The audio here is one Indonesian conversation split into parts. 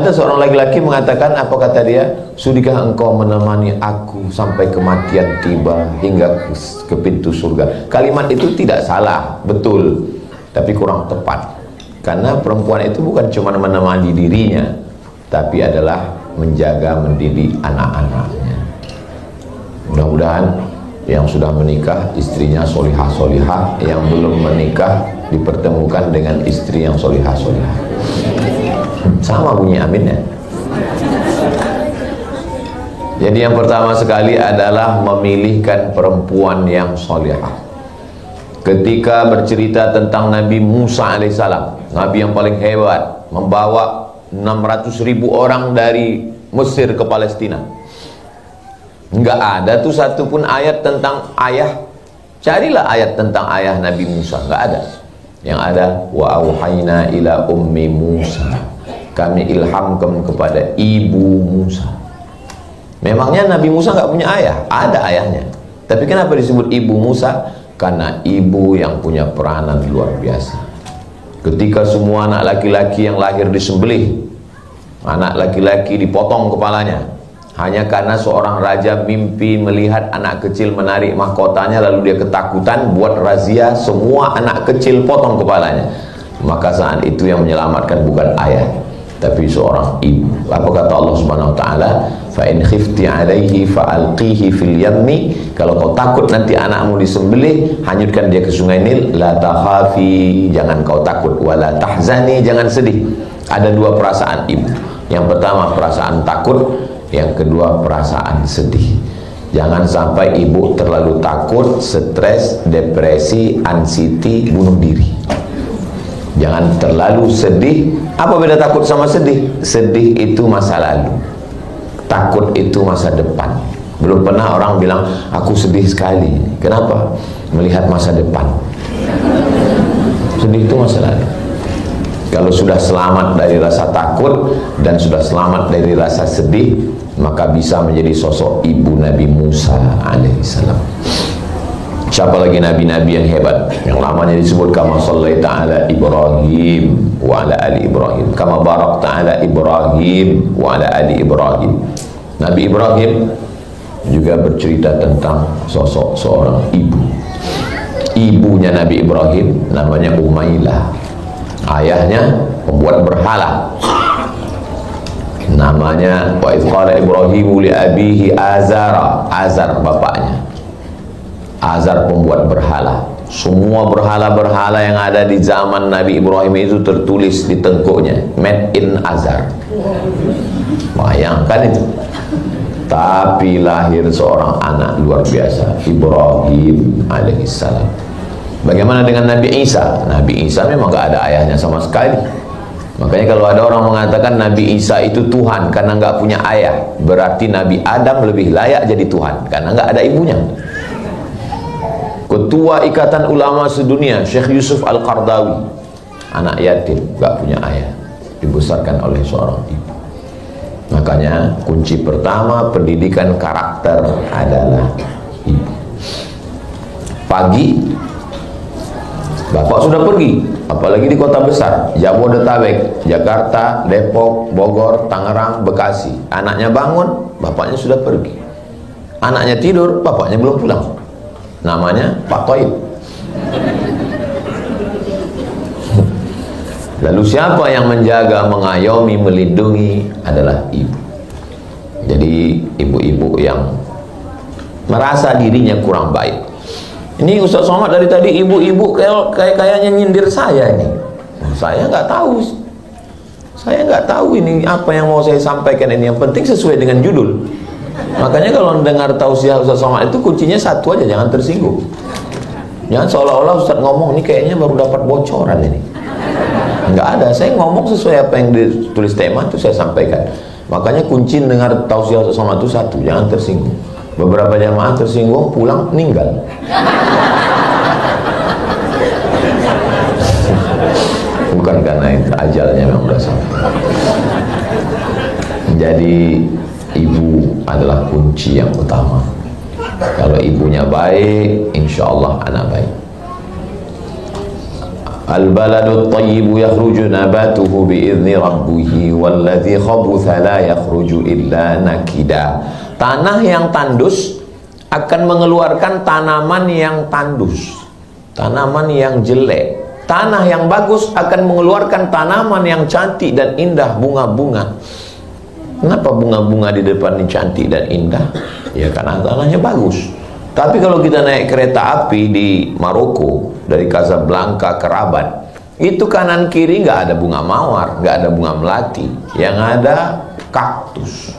Ada seorang laki-laki mengatakan, apa kata dia? Sudikah engkau menemani aku sampai kematian tiba hingga ke pintu surga? Kalimat itu tidak salah, betul, tapi kurang tepat. Karena perempuan itu bukan cuma menemani dirinya, tapi adalah menjaga, mendidik anak-anaknya. Mudah-mudahan yang sudah menikah istrinya solihah-solihah, yang belum menikah dipertemukan dengan istri yang solihah-solihah. Sama bunyi aminnya. Jadi yang pertama sekali adalah memilihkan perempuan yang solihah. Ketika bercerita tentang Nabi Musa alaihissalam, Nabi yang paling hebat, membawa 600.000 orang dari Mesir ke Palestina, nggak ada tuh satu pun ayat tentang ayah. Carilah ayat tentang ayah Nabi Musa, nggak ada. Yang ada wa auhayna ila ummi Musa, kami ilhamkan kepada ibu Musa. Memangnya Nabi Musa nggak punya ayah? Ada ayahnya. Tapi kenapa disebut ibu Musa? Karena ibu yang punya peranan luar biasa. Ketika semua anak laki-laki yang lahir disembelih, anak laki-laki dipotong kepalanya, hanya karena seorang raja mimpi melihat anak kecil menarik mahkotanya, lalu dia ketakutan, buat razia, semua anak kecil potong kepalanya. Maka saat itu yang menyelamatkan bukan ayah, tapi seorang ibu. Apa kata Allah Subhanahu wa taala? Fa in khifti 'alaihi fa'alqihi fil yammi. Kalau kau takut nanti anakmu disembelih, hanyutkan dia ke sungai Nil. La takhafi, jangan kau takut, wala tahzani, jangan sedih. Ada dua perasaan ibu. Yang pertama perasaan takut, yang kedua perasaan sedih. Jangan sampai ibu terlalu takut, stres, depresi, anxiety, bunuh diri. Jangan terlalu sedih. Apa beda takut sama sedih? Sedih itu masa lalu, takut itu masa depan. Belum pernah orang bilang aku sedih sekali. Kenapa? Melihat masa depan. Sedih itu masa lalu. Kalau sudah selamat dari rasa takut dan sudah selamat dari rasa sedih, maka bisa menjadi sosok ibu Nabi Musa alaihissalam. Siapa lagi nabi-nabi yang hebat yang lamanya disebut kama sallaita ala Ibrahim wa ala ali Ibrahim, kama barakta ala Ibrahim wa ala ali Ibrahim. Nabi Ibrahim juga bercerita tentang sosok seorang ibu. Ibunya Nabi Ibrahim namanya Umailah. Ayahnya pembuat berhala, namanya wa idh qala Ibrahim li abihi Azara. Azar bapaknya. Azar pembuat berhala. Semua berhala-berhala yang ada di zaman Nabi Ibrahim itu tertulis di tengkuknya, made in Azar. Bayangkan itu. Tapi lahir seorang anak luar biasa, Ibrahim alaihissalam. Bagaimana dengan Nabi Isa? Nabi Isa memang gak ada ayahnya sama sekali. Makanya kalau ada orang mengatakan Nabi Isa itu Tuhan karena gak punya ayah, berarti Nabi Adam lebih layak jadi Tuhan karena gak ada ibunya. Ketua Ikatan Ulama Sedunia Syekh Yusuf Al-Qardawi, anak yatim, gak punya ayah, dibesarkan oleh seorang ibu. Makanya kunci pertama pendidikan karakter adalah ibu. Pagi bapak sudah pergi, apalagi di kota besar, Jabodetabek, Jakarta, Depok, Bogor, Tangerang, Bekasi. Anaknya bangun, bapaknya sudah pergi. Anaknya tidur, bapaknya belum pulang. Namanya Pak Toib. Lalu siapa yang menjaga, mengayomi, melindungi adalah ibu. Jadi ibu-ibu yang merasa dirinya kurang baik. Ini Ustaz Somad dari tadi ibu-ibu kayaknya nyindir saya ini. Saya nggak tahu. Saya nggak tahu ini apa yang mau saya sampaikan ini. Yang penting sesuai dengan judul. Makanya kalau dengar tausiah Ustaz Somad itu kuncinya satu aja, jangan tersinggung. Jangan seolah-olah Ustaz ngomong ini kayaknya baru dapat bocoran ini. Nggak ada, saya ngomong sesuai apa yang ditulis tema itu saya sampaikan. Makanya kunci dengar tausiah Ustaz Somad itu satu, jangan tersinggung. Beberapa jamaah tersinggung pulang meninggal. Bukan karena itu, ajalnya memang sudah sampai. Jadi ibu adalah kunci yang utama. Kalau ibunya baik, insya Allah anak baik. Al-baladut thayyibu yakhruju nabatuhu bi'izni rabbihi walladzi khabutha la yakhruju illa nakida. Tanah yang tandus akan mengeluarkan tanaman yang tandus, tanaman yang jelek. Tanah yang bagus akan mengeluarkan tanaman yang cantik dan indah, bunga-bunga. Kenapa bunga-bunga di depan ini cantik dan indah? Ya karena tanahnya bagus. Tapi kalau kita naik kereta api di Maroko dari Casablanca ke Rabat, itu kanan kiri nggak ada bunga mawar, nggak ada bunga melati, yang ada kaktus.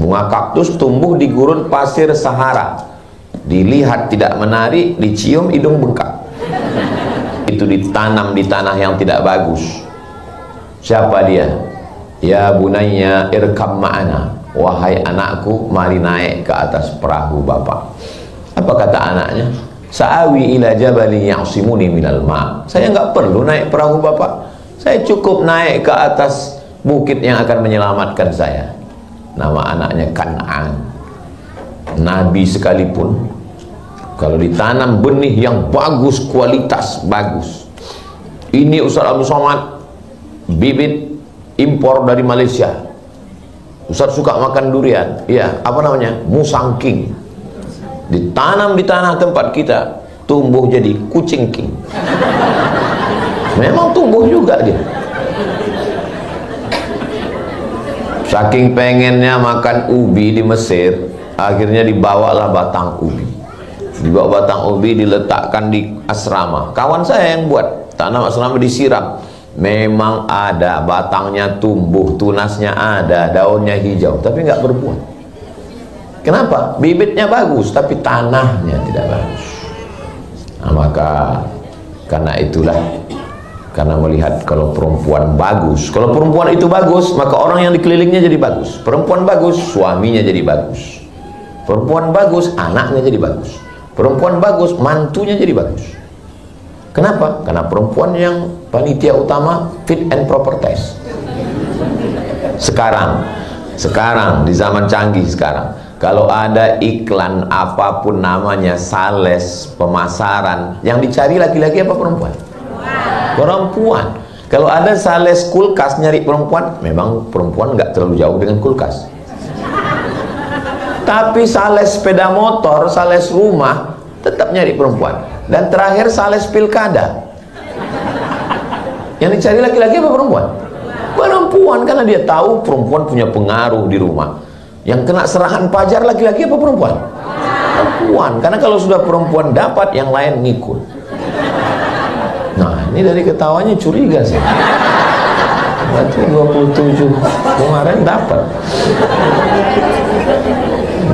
Bunga kaktus tumbuh di gurun pasir Sahara. Dilihat tidak menarik, dicium hidung bengkak. Itu ditanam di tanah yang tidak bagus. Siapa dia? Ya bunayya irkam ma'ana. Wahai anakku, mari naik ke atas perahu bapak. Apa kata anaknya? Sa'awi ila jabali ya'simuni minal ma'. Saya nggak perlu naik perahu bapak. Saya cukup naik ke atas bukit yang akan menyelamatkan saya. Nama anaknya Kan'an. Nabi sekalipun, kalau ditanam benih yang bagus, kualitas bagus. Ini Ustaz Abdul Somad, bibit impor dari Malaysia. Ustaz suka makan durian. Iya, apa namanya? Musangking. Ditanam di tanah tempat kita, tumbuh jadi kucing king. Memang tumbuh juga dia. Saking pengennya makan ubi di Mesir, akhirnya dibawalah batang ubi. Dibawa batang ubi, diletakkan di asrama. Kawan saya yang buat, tanam asrama disiram. Memang ada, batangnya tumbuh, tunasnya ada, daunnya hijau, tapi nggak berbuah. Kenapa? Bibitnya bagus, tapi tanahnya tidak bagus. Nah, maka karena itulah, karena melihat kalau perempuan bagus, kalau perempuan itu bagus, maka orang yang dikelilingnya jadi bagus. Perempuan bagus, suaminya jadi bagus. Perempuan bagus, anaknya jadi bagus. Perempuan bagus, mantunya jadi bagus. Kenapa? Karena perempuan yang panitia utama fit and proper test. Sekarang di zaman canggih sekarang, kalau ada iklan apapun namanya, sales, pemasaran, yang dicari laki-laki apa perempuan? Perempuan. Kalau ada sales kulkas nyari perempuan, memang perempuan nggak terlalu jauh dengan kulkas. Tapi sales sepeda motor, sales rumah, tetap nyari perempuan. Dan terakhir sales pilkada, yang dicari laki-laki apa perempuan? Perempuan, karena dia tahu perempuan punya pengaruh di rumah. Yang kena serangan pajar laki-laki apa perempuan? Perempuan, karena kalau sudah perempuan dapat, yang lain ngikut. Nah, ini dari ketawanya curiga sih. Berarti 27 kemarin dapat.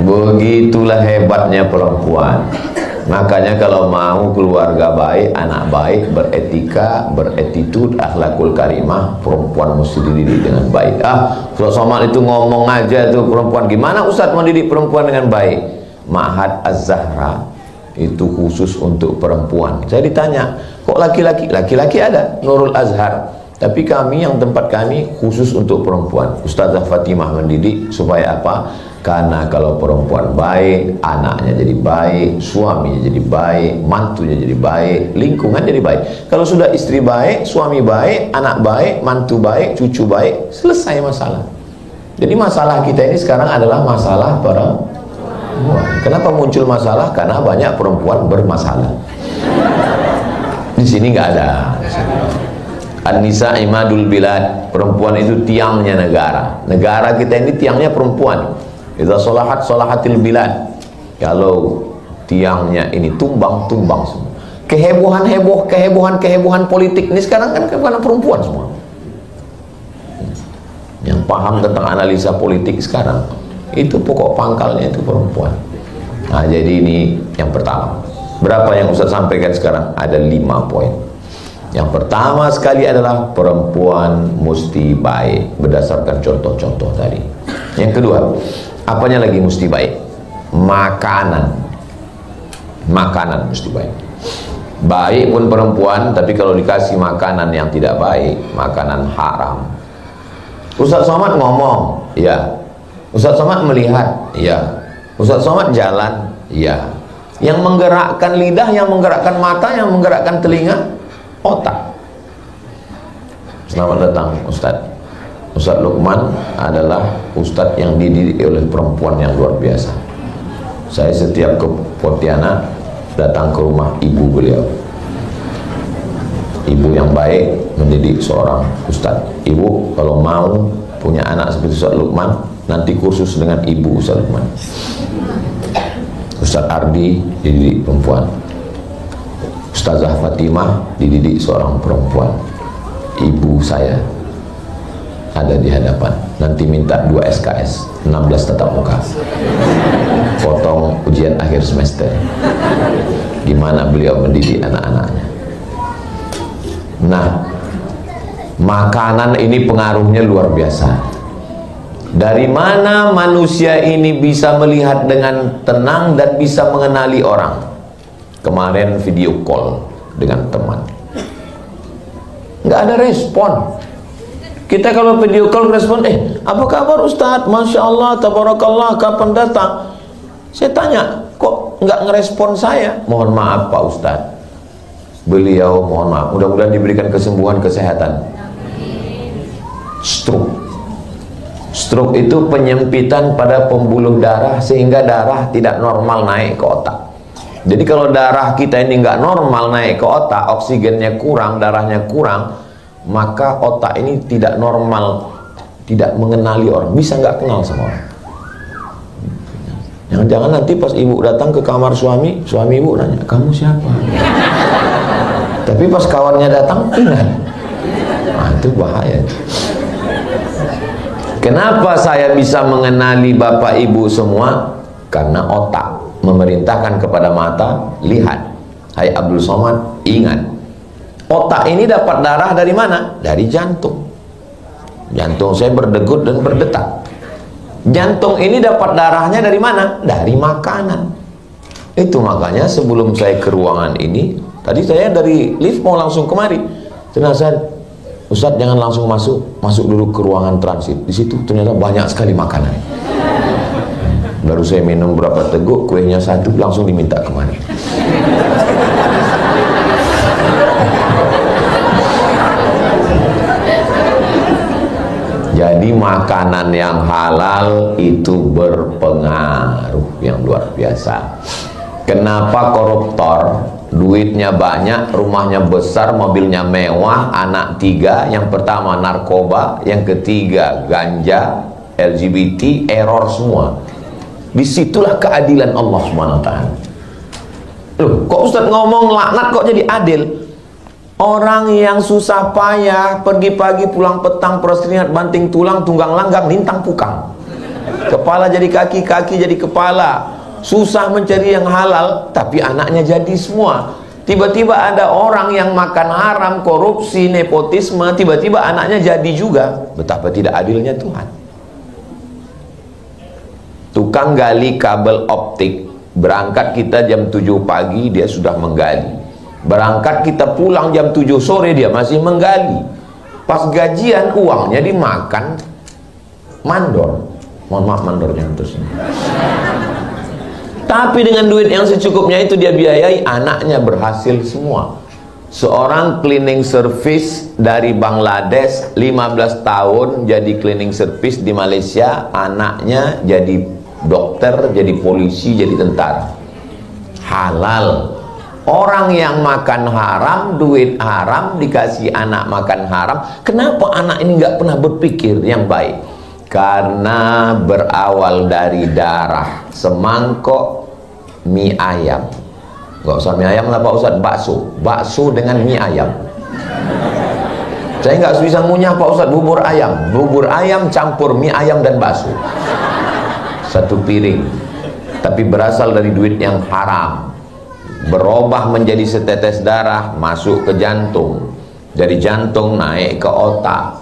Begitulah hebatnya perempuan. Makanya kalau mau keluarga baik, anak baik, beretika, beretitude, akhlakul karimah, perempuan mesti dididik dengan baik. Ustaz Somad itu ngomong aja tuh perempuan. Gimana Ustaz mendidik perempuan dengan baik? Ma'had Az-Zahra itu khusus untuk perempuan. Saya ditanya, kok laki-laki? Laki-laki ada, Nurul Azhar. Tapi kami, yang tempat kami khusus untuk perempuan. Ustazah Fatimah mendidik supaya apa? Karena kalau perempuan baik, anaknya jadi baik, suaminya jadi baik, mantunya jadi baik, lingkungan jadi baik. Kalau sudah istri baik, suami baik, anak baik, mantu baik, cucu baik, selesai masalah. Jadi masalah kita ini sekarang adalah masalah perempuan. Kenapa muncul masalah? Karena banyak perempuan bermasalah. Di sini nggak ada. An-nisa imadul bilad. Perempuan itu tiangnya negara. Negara kita ini tiangnya perempuan. Idza sholahat sholahatil bilad. Kalau tiangnya ini tumbang semua. Kehebohan politik ini sekarang kan karena perempuan semua. Yang paham tentang analisa politik sekarang, itu pokok pangkalnya itu perempuan. Nah, jadi ini yang pertama. Berapa yang Ustaz sampaikan sekarang? Ada 5 poin. Yang pertama sekali adalah perempuan mesti baik berdasarkan contoh-contoh tadi. Yang kedua, apanya lagi mesti baik? Makanan mesti baik. Baik pun perempuan, tapi kalau dikasih makanan yang tidak baik, makanan haram. Ustaz Somad ngomong, ya. Ustaz Somad melihat, ya. Ustaz Somad jalan, ya. Yang menggerakkan lidah, yang menggerakkan mata, yang menggerakkan telinga, otak. Selamat datang Ustadz. Ustadz Lukman adalah Ustadz yang dididik oleh perempuan yang luar biasa. Saya setiap ke Pontianak datang ke rumah ibu beliau. Ibu yang baik mendidik seorang Ustadz. Ibu kalau mau punya anak seperti Ustadz Lukman, nanti kursus dengan ibu Ustadz Lukman. Ustadz Ardi dididik perempuan. Ustazah Fatimah dididik seorang perempuan. Ibu saya ada di hadapan. Nanti minta 2 SKS, 16 tatap muka, potong ujian akhir semester. Gimana beliau mendidik anak-anaknya. Nah, makanan ini pengaruhnya luar biasa. Dari mana manusia ini bisa melihat dengan tenang dan bisa mengenali orang? Kemarin video call dengan teman, nggak ada respon. Kita kalau video call respon, apa kabar Ustadz? Masya Allah, tabarakallah, kapan datang? Saya tanya, kok nggak ngerespon saya? Mohon maaf Pak Ustadz. Beliau mohon maaf, mudah-mudahan diberikan kesembuhan, kesehatan. Stroke itu penyempitan pada pembuluh darah sehingga darah tidak normal naik ke otak. Jadi kalau darah kita ini nggak normal naik ke otak, oksigennya kurang, darahnya kurang, maka otak ini tidak normal, tidak mengenali orang, bisa nggak kenal sama orang. Jangan-jangan nanti pas ibu datang ke kamar suami ibu nanya, kamu siapa? Tapi pas kawannya datang, ingat. Nah, itu bahaya. Kenapa saya bisa mengenali bapak ibu semua? Karena otak memerintahkan kepada mata, lihat. Hai Abdul Somad, ingat. Otak ini dapat darah dari mana? Dari jantung. Jantung saya berdegup dan berdetak. Jantung ini dapat darahnya dari mana? Dari makanan. Itu makanya sebelum saya ke ruangan ini, tadi saya dari lift mau langsung kemari. Ternyata Ustadz jangan langsung masuk dulu ke ruangan transit. Di situ ternyata banyak sekali makanan. Baru saya minum berapa teguk, kuenya satu, langsung diminta kemari. Jadi makanan yang halal itu berpengaruh yang luar biasa. Kenapa koruptor duitnya banyak, rumahnya besar, mobilnya mewah, anak 3, yang pertama narkoba, yang ketiga ganja, LGBT, error semua. Disitulah keadilan Allah SWT. Loh, kok Ustadz ngomong laknat kok jadi adil? Orang yang susah payah, pergi pagi pulang petang, perseringat banting tulang, tunggang langgang, lintang pukang. Kepala jadi kaki, kaki jadi kepala. Susah mencari yang halal, tapi anaknya jadi semua. Tiba-tiba ada orang yang makan haram, korupsi, nepotisme, tiba-tiba anaknya jadi juga. Betapa tidak adilnya Tuhan. Tukang gali kabel optik, berangkat kita jam 7 pagi, dia sudah menggali. Berangkat kita pulang jam 7 sore, dia masih menggali. Pas gajian uangnya dimakan mandor. Mohon maaf mandornya terus. Tapi dengan duit yang secukupnya itu dia biayai, anaknya berhasil semua. Seorang cleaning service dari Bangladesh 15 tahun jadi cleaning service di Malaysia, anaknya jadi dokter, jadi polisi, jadi tentara. Halal. Orang yang makan haram, duit haram, dikasih anak makan haram. Kenapa anak ini nggak pernah berpikir yang baik? Karena berawal dari darah. Semangkok mie ayam, nggak usah mie ayam lah Pak Ustadz, bakso dengan mie ayam. Saya nggak bisa ngunyah Pak Ustadz bubur ayam campur mie ayam dan bakso, satu piring, tapi berasal dari duit yang haram. Berubah menjadi setetes darah, masuk ke jantung, dari jantung naik ke otak,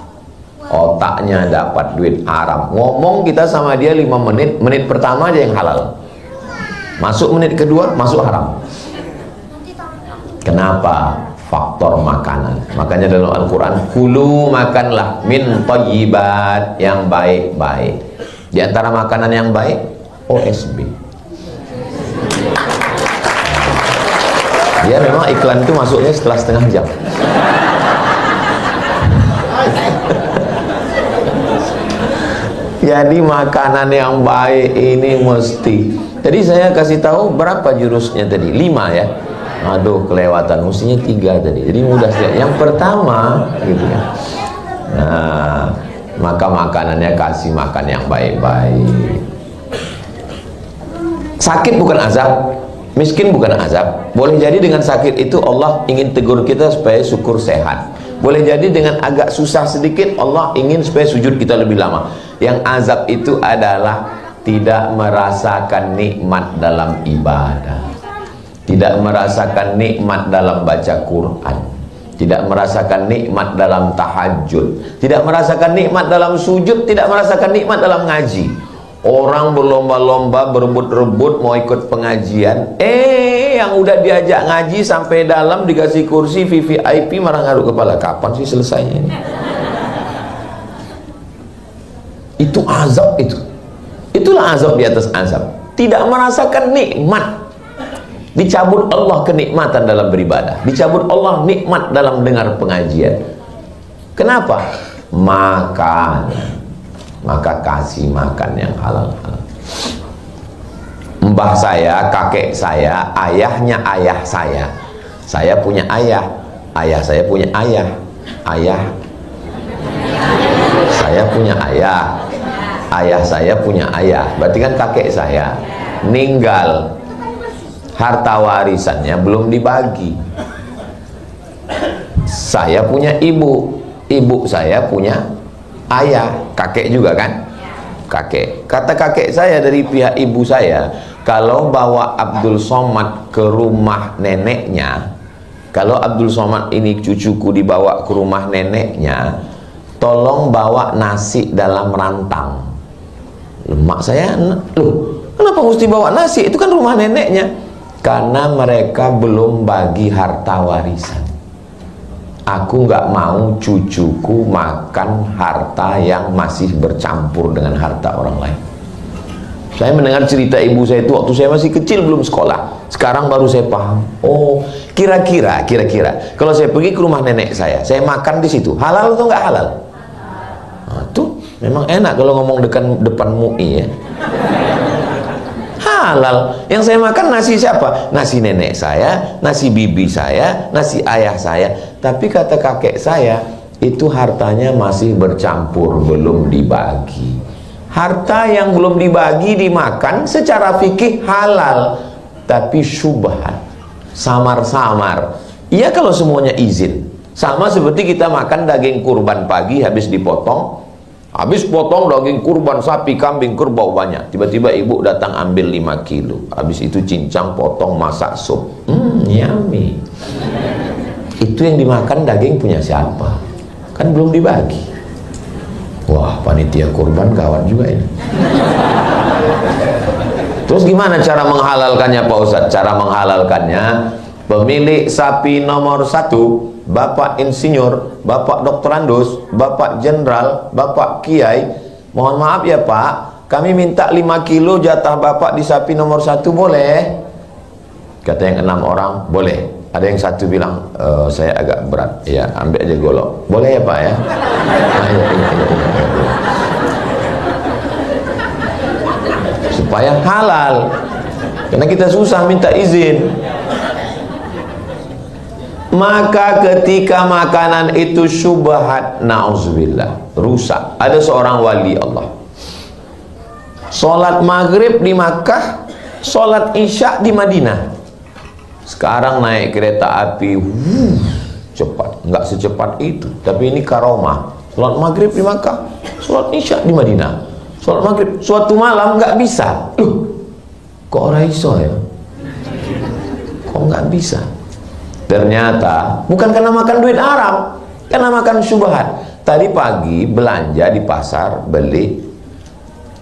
otaknya dapat duit haram. Ngomong kita sama dia 5 menit, menit pertama aja yang halal, masuk menit kedua masuk haram. Kenapa? Faktor makanan. Makanya dalam Al-Quran, kulu, makanlah, min thayyibat, yang baik-baik. Di antara makanan yang baik, OSB. Ya memang iklan itu masuknya setelah setengah jam. Jadi makanan yang baik ini mesti. Jadi saya kasih tahu berapa jurusnya tadi? 5 ya. Aduh kelewatan, mestinya 3 tadi. Jadi mudah sekali. Yang pertama gitu ya. Nah, maka makanannya kasih makan yang baik-baik. Sakit bukan azab, miskin bukan azab. Boleh jadi dengan sakit itu Allah ingin tegur kita supaya syukur sehat. Boleh jadi dengan agak susah sedikit Allah ingin supaya sujud kita lebih lama. Yang azab itu adalah tidak merasakan nikmat dalam ibadah, tidak merasakan nikmat dalam baca Quran, tidak merasakan nikmat dalam tahajud, tidak merasakan nikmat dalam sujud, tidak merasakan nikmat dalam ngaji. Orang berlomba-lomba, berebut-rebut mau ikut pengajian, yang udah diajak ngaji sampai dalam dikasih kursi VVIP malah ngaruk kepala. Kapan sih selesainya ini? Itu azab itu. Itulah azab di atas azab. Tidak merasakan nikmat. Dicabut Allah kenikmatan dalam beribadah, dicabut Allah nikmat dalam dengar pengajian. Kenapa? Makanan. Maka kasih makan yang halal-halal. Mbah saya, kakek saya, ayahnya ayah saya punya ayah, ayah saya punya ayah, ayah saya punya ayah, ayah saya punya ayah. Berarti kan kakek saya meninggal, harta warisannya belum dibagi. Saya punya ibu, ibu saya punya ayah, kakek juga kan? Kakek. Kata kakek saya dari pihak ibu saya, kalau bawa Abdul Somad ke rumah neneknya, kalau Abdul Somad ini cucuku dibawa ke rumah neneknya, tolong bawa nasi dalam rantang. Mak saya, loh, kenapa mesti bawa nasi? Itu kan rumah neneknya. Karena mereka belum bagi harta warisan. Aku nggak mau cucuku makan harta yang masih bercampur dengan harta orang lain. Saya mendengar cerita ibu saya itu waktu saya masih kecil, belum sekolah. Sekarang baru saya paham. Oh, kira-kira kalau saya pergi ke rumah nenek saya makan di situ, halal atau nggak halal? Nah, tuh memang enak kalau ngomong depan MUI ya. Halal. Yang saya makan nasi siapa? Nasi nenek saya, nasi bibi saya, nasi ayah saya. Tapi kata kakek saya, itu hartanya masih bercampur, belum dibagi. Harta yang belum dibagi dimakan secara fikih halal, tapi syubhat, samar-samar. Iya kalau semuanya izin. Sama seperti kita makan daging kurban pagi habis dipotong. Habis potong daging kurban sapi, kambing, kerbau banyak. Tiba-tiba ibu datang ambil 5 kilo. Habis itu cincang, potong, masak sup. Yummy. Itu yang dimakan daging punya siapa? Kan belum dibagi. Wah, panitia kurban gawat juga ini. Terus gimana cara menghalalkannya Pak Ustadz? Cara menghalalkannya, pemilik sapi nomor 1, Bapak Insinyur, Bapak Doktorandus, Bapak Jenderal, Bapak Kiai, mohon maaf ya Pak, kami minta 5 kilo jatah Bapak di sapi nomor 1 boleh? Kata yang 6 orang, boleh. Ada yang 1 bilang, saya agak berat, ya ambil aja golok. Boleh ya Pak ya? Supaya halal, karena kita susah minta izin. Maka ketika makanan itu syubhat, na'udzubillah, rusak. Ada seorang wali Allah, sholat maghrib di Makkah, sholat isya di Madinah. Sekarang naik kereta api, cepat. Nggak secepat itu, tapi ini karomah. Sholat maghrib di Makkah, sholat isya di Madinah. Sholat maghrib, suatu malam nggak bisa. Kok ora iso ya? Kok nggak bisa? Ternyata bukan karena makan duit haram, karena makan syubhat. Tadi pagi belanja di pasar, beli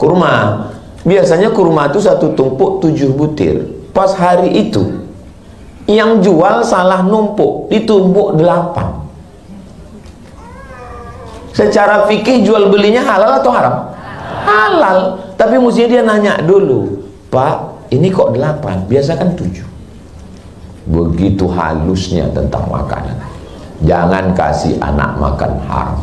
kurma. Biasanya kurma itu 1 tumpuk 7 butir. Pas hari itu yang jual salah numpuk, ditumpuk 8. Secara fikih jual belinya halal atau haram? Halal. Tapi mestinya dia nanya dulu, Pak, ini kok 8? Biasa kan 7. Begitu halusnya tentang makanan. Jangan kasih anak makan haram.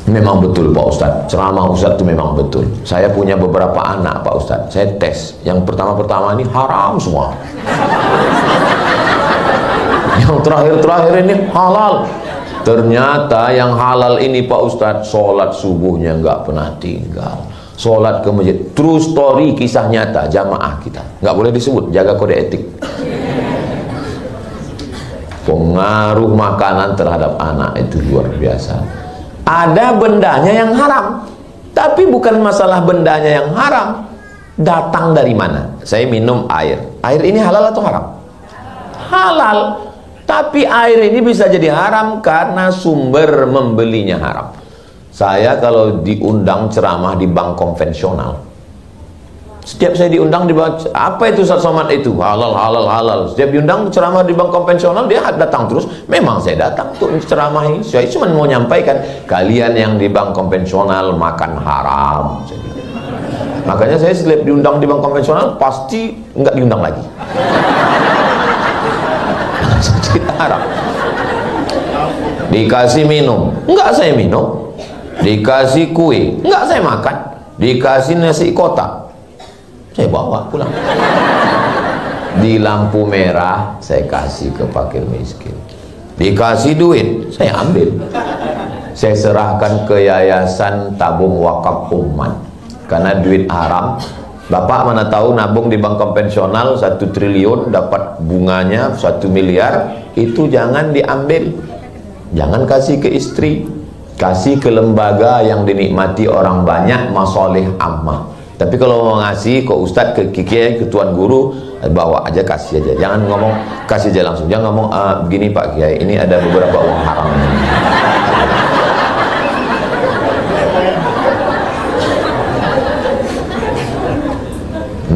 Memang betul Pak Ustadz, ceramah Ustadz itu memang betul. Saya punya beberapa anak Pak Ustadz, saya tes. Yang pertama-pertama ini haram semua. Yang terakhir-terakhir ini halal. Ternyata yang halal ini Pak Ustadz, sholat subuhnya nggak pernah tinggal. Sholat ke masjid. True story, kisah nyata jamaah kita. Nggak boleh disebut, jaga kode etik. Pengaruh makanan terhadap anak itu luar biasa. Ada bendanya yang haram, tapi bukan masalah bendanya yang haram. Datang dari mana? Saya minum air. Air ini halal atau haram? Halal. Tapi air ini bisa jadi haram karena sumber membelinya haram. Saya kalau diundang ceramah di bank konvensional, setiap saya diundang di bank, apa itu Ustaz Somad itu? Halal, halal, halal. Setiap diundang ceramah di bank konvensional, dia datang terus. Memang saya datang untuk ceramah ini. Saya cuma mau nyampaikan, kalian yang di bank konvensional makan haram. Makanya saya setiap diundang di bank konvensional, pasti nggak diundang lagi. Haram. Dikasih minum, nggak saya minum. Dikasih kue, nggak saya makan. Dikasih nasi kotak, saya bawa pulang. Di lampu merah saya kasih ke fakir miskin. Dikasih duit saya ambil, saya serahkan ke yayasan tabung wakaf umat. Karena duit haram, Bapak mana tahu nabung di bank konvensional 1 triliun dapat bunganya 1 miliar, itu jangan diambil. Jangan kasih ke istri, kasih ke lembaga yang dinikmati orang banyak, masoleh ammah. Tapi kalau mau ngasih ke ustadz, ke kiai, ke tuan guru, bawa aja, kasih aja. Jangan ngomong kasih aja langsung. Jangan ngomong begini Pak Kiai, ini ada beberapa uang haram.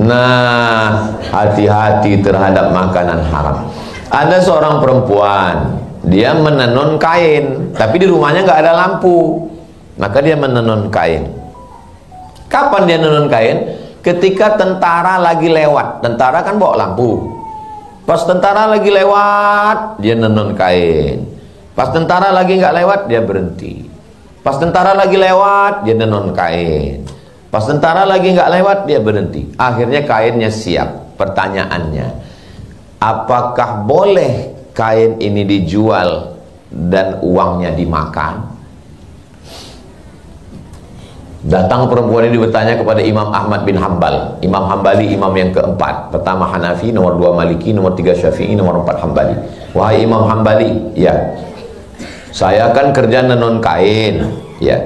Nah, hati-hati terhadap makanan haram. Ada seorang perempuan, dia menenun kain, tapi di rumahnya nggak ada lampu, maka dia menenun kain. Kapan dia menenun kain? Ketika tentara lagi lewat. Tentara kan bawa lampu. Pas tentara lagi lewat, dia menenun kain. Pas tentara lagi nggak lewat, dia berhenti. Pas tentara lagi lewat, dia menenun kain. Pas tentara lagi nggak lewat, dia berhenti. Akhirnya kainnya siap. Pertanyaannya, apakah boleh kain ini dijual dan uangnya dimakan? Datang perempuan ini bertanya kepada Imam Ahmad bin Hanbal. Imam Hanbali, imam yang keempat. Pertama Hanafi, nomor 2 Maliki, nomor 3 Syafi'i, nomor 4 Hanbali. Wahai Imam Hanbali, ya, saya kan kerja nenun kain, ya,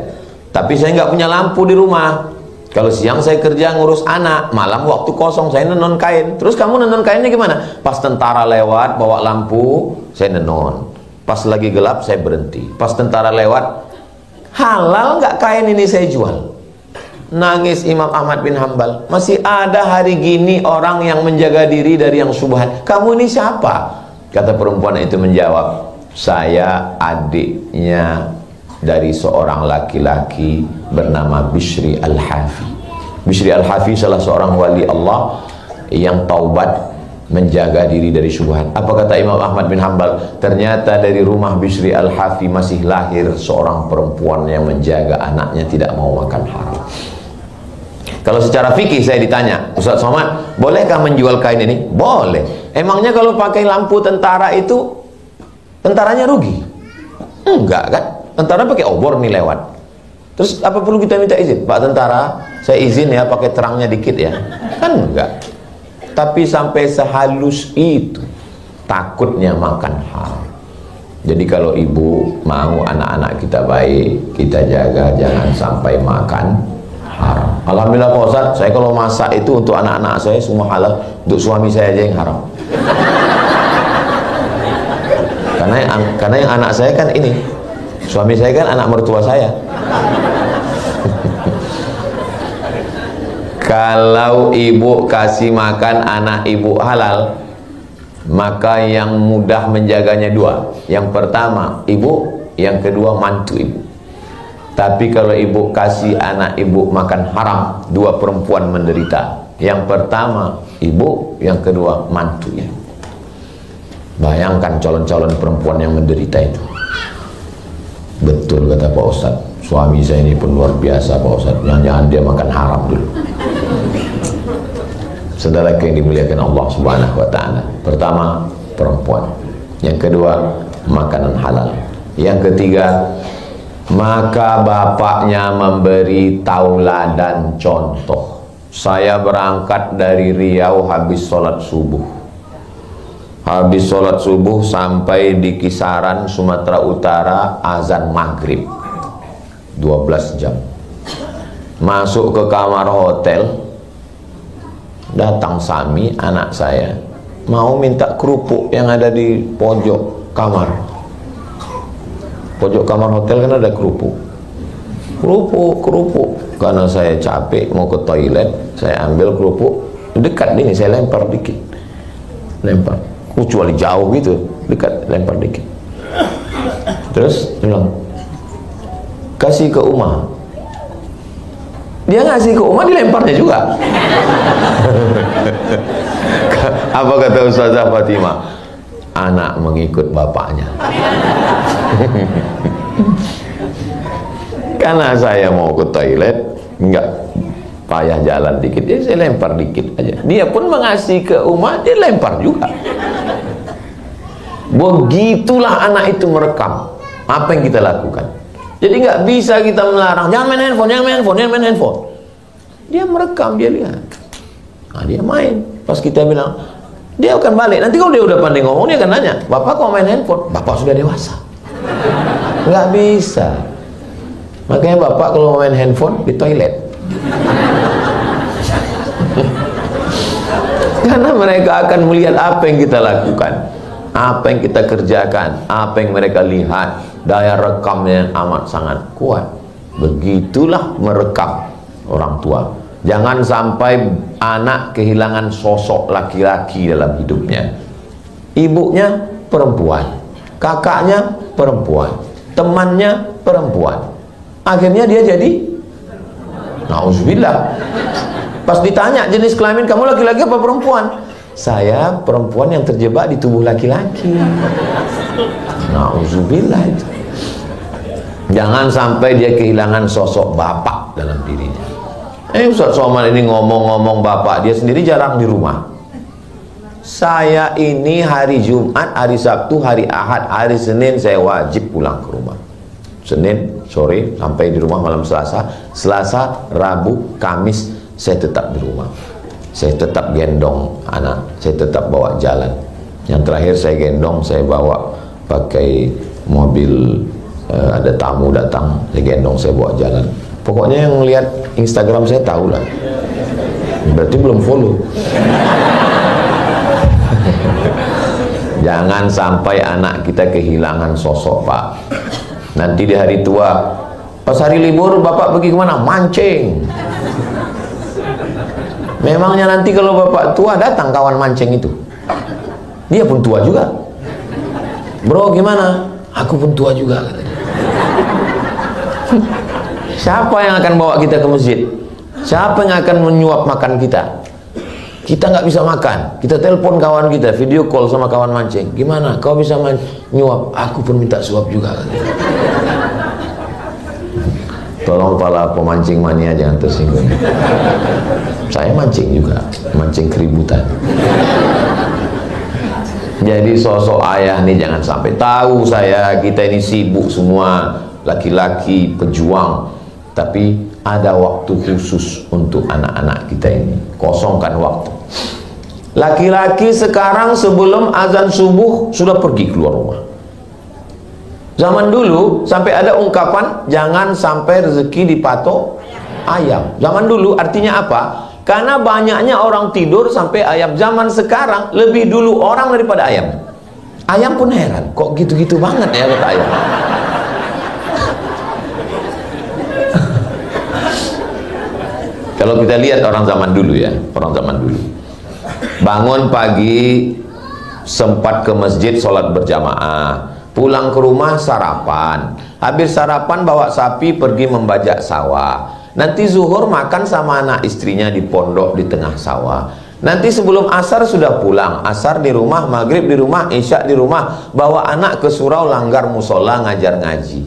tapi saya nggak punya lampu di rumah. Kalau siang saya kerja ngurus anak, malam waktu kosong saya nenun kain. Terus kamu nenun kainnya gimana? Pas tentara lewat bawa lampu, saya nenun. Pas lagi gelap saya berhenti. Pas tentara lewat, halal nggak kain ini saya jual? Nangis Imam Ahmad bin Hanbal. Masih ada hari gini orang yang menjaga diri dari yang syubhat. Kamu ini siapa? Kata perempuan itu menjawab, saya adiknya dari seorang laki-laki bernama Bishri Al-Hafi. Bishri Al-Hafi salah seorang wali Allah yang taubat, menjaga diri dari syubhat. Apa kata Imam Ahmad bin Hanbal? Ternyata dari rumah Bishri Al-Hafi masih lahir seorang perempuan yang menjaga anaknya tidak mau makan haram. Kalau secara fikih saya ditanya, Ustaz Somad, bolehkah menjual kain ini? Boleh. Emangnya kalau pakai lampu tentara itu tentaranya rugi? Enggak kan? Tentara pakai obor nih lewat. Terus apa perlu kita minta izin? Pak tentara, saya izin ya pakai terangnya dikit ya. Kan enggak. Tapi sampai sehalus itu takutnya makan haram. Jadi kalau ibu mau anak-anak kita baik, kita jaga jangan sampai makan haram. Alhamdulillah Pak Ustaz, saya kalau masak itu untuk anak-anak saya semua halal, untuk suami saya aja yang haram. Karena yang anak saya kan ini, suami saya kan anak mertua saya. Kalau ibu kasih makan anak ibu halal, maka yang mudah menjaganya dua. Yang pertama ibu, yang kedua mantu ibu. Tapi kalau ibu kasih anak ibu makan haram, dua perempuan menderita. Yang pertama ibu, yang kedua mantunya. Bayangkan calon-calon perempuan yang menderita itu. Betul kata Pak Ustadz, suami saya ini pun luar biasa Pak Ustadz, jangan-jangan dia makan haram dulu. Saudara yang dimuliakan Allah Subhanahu wa Ta'ala, pertama perempuan, yang kedua makanan halal, yang ketiga maka bapaknya memberi tauladan contoh. Saya berangkat dari Riau habis sholat subuh. Habis sholat subuh sampai di kisaran Sumatera Utara azan maghrib 12 jam. Masuk ke kamar hotel, datang Sami anak saya mau minta kerupuk yang ada di pojok kamar. Pojok kamar hotel kan ada kerupuk. Kerupuk. Karena saya capek mau ke toilet, saya ambil kerupuk dekat ini, saya lempar dikit. Lempar. Kecuali jauh gitu, dekat, lempar dikit. Terus dia bilang, kasih ke Uma. Dia ngasih ke Uma, dilemparnya juga. Apa kata Ustazah Fatimah? Anak mengikut bapaknya. Karena saya mau ke toilet, enggak payah jalan dikit, dia saya lempar dikit aja. Dia pun mengasih ke Uma, dia lempar juga. Begitulah anak itu merekam apa yang kita lakukan. Jadi nggak bisa kita melarang, jangan main handphone, jangan main handphone. Dia merekam, dia lihat. Nah, dia main. Pas kita bilang, dia akan balik. Nanti kalau dia udah pandai ngomong, dia akan nanya, Bapak kok main handphone? Bapak sudah dewasa. Nggak bisa. Makanya Bapak kalau main handphone di toilet. Karena mereka akan melihat apa yang kita lakukan, apa yang kita kerjakan, apa yang mereka lihat. Daya rekamnya amat sangat kuat. Begitulah merekam orang tua. Jangan sampai anak kehilangan sosok laki-laki dalam hidupnya. Ibunya perempuan, kakaknya perempuan, temannya perempuan. Akhirnya dia jadi nauzubillah. Pas ditanya jenis kelamin kamu laki-laki apa perempuan? Saya perempuan yang terjebak di tubuh laki-laki. Nauzubillah itu. Jangan sampai dia kehilangan sosok bapak dalam dirinya. Ustaz Somad ini ngomong-ngomong bapak, dia sendiri jarang di rumah. Saya ini hari Jumat, hari Sabtu, hari Ahad, hari Senin saya wajib pulang ke rumah. Senin sore sampai di rumah malam Selasa. Selasa, Rabu, Kamis saya tetap di rumah. Saya tetap gendong anak, saya tetap bawa jalan. Yang terakhir saya gendong, saya bawa pakai mobil, ada tamu datang, saya gendong, saya bawa jalan. Pokoknya yang lihat Instagram saya tahu lah. Berarti belum follow. Jangan sampai anak kita kehilangan sosok, Pak. Nanti di hari tua, pas hari libur bapak pergi kemana? Mancing. Memangnya nanti kalau bapak tua datang kawan mancing itu, dia pun tua juga. Bro gimana? Aku pun tua juga katanya. Siapa yang akan bawa kita ke masjid? Siapa yang akan menyuap makan kita? Kita nggak bisa makan, kita telepon kawan kita, video call sama kawan mancing. Gimana? Kau bisa nyuap? Aku pun minta suap juga katanya. Tolong para pemancing mania jangan tersinggung. Saya mancing juga, mancing keributan. Jadi sosok ayah nih jangan sampai tahu saya, kita ini sibuk semua, laki-laki pejuang, tapi ada waktu khusus untuk anak-anak kita ini. Kosongkan waktu. Laki-laki sekarang sebelum azan subuh sudah pergi keluar rumah. Zaman dulu sampai ada ungkapan jangan sampai rezeki dipatok ayam. Zaman dulu artinya apa? Karena banyaknya orang tidur sampai ayam. Zaman sekarang lebih dulu orang daripada ayam. Ayam pun heran, kok gitu-gitu banget ya kata ayam. Kalau kita lihat orang zaman dulu ya, orang zaman dulu bangun pagi sempat ke masjid sholat berjamaah, pulang ke rumah sarapan, habis sarapan bawa sapi pergi membajak sawah, nanti zuhur makan sama anak istrinya di pondok di tengah sawah, Nanti sebelum asar sudah pulang, asar di rumah, maghrib di rumah, isya di rumah, bawa anak ke surau, langgar musola, ngajar ngaji.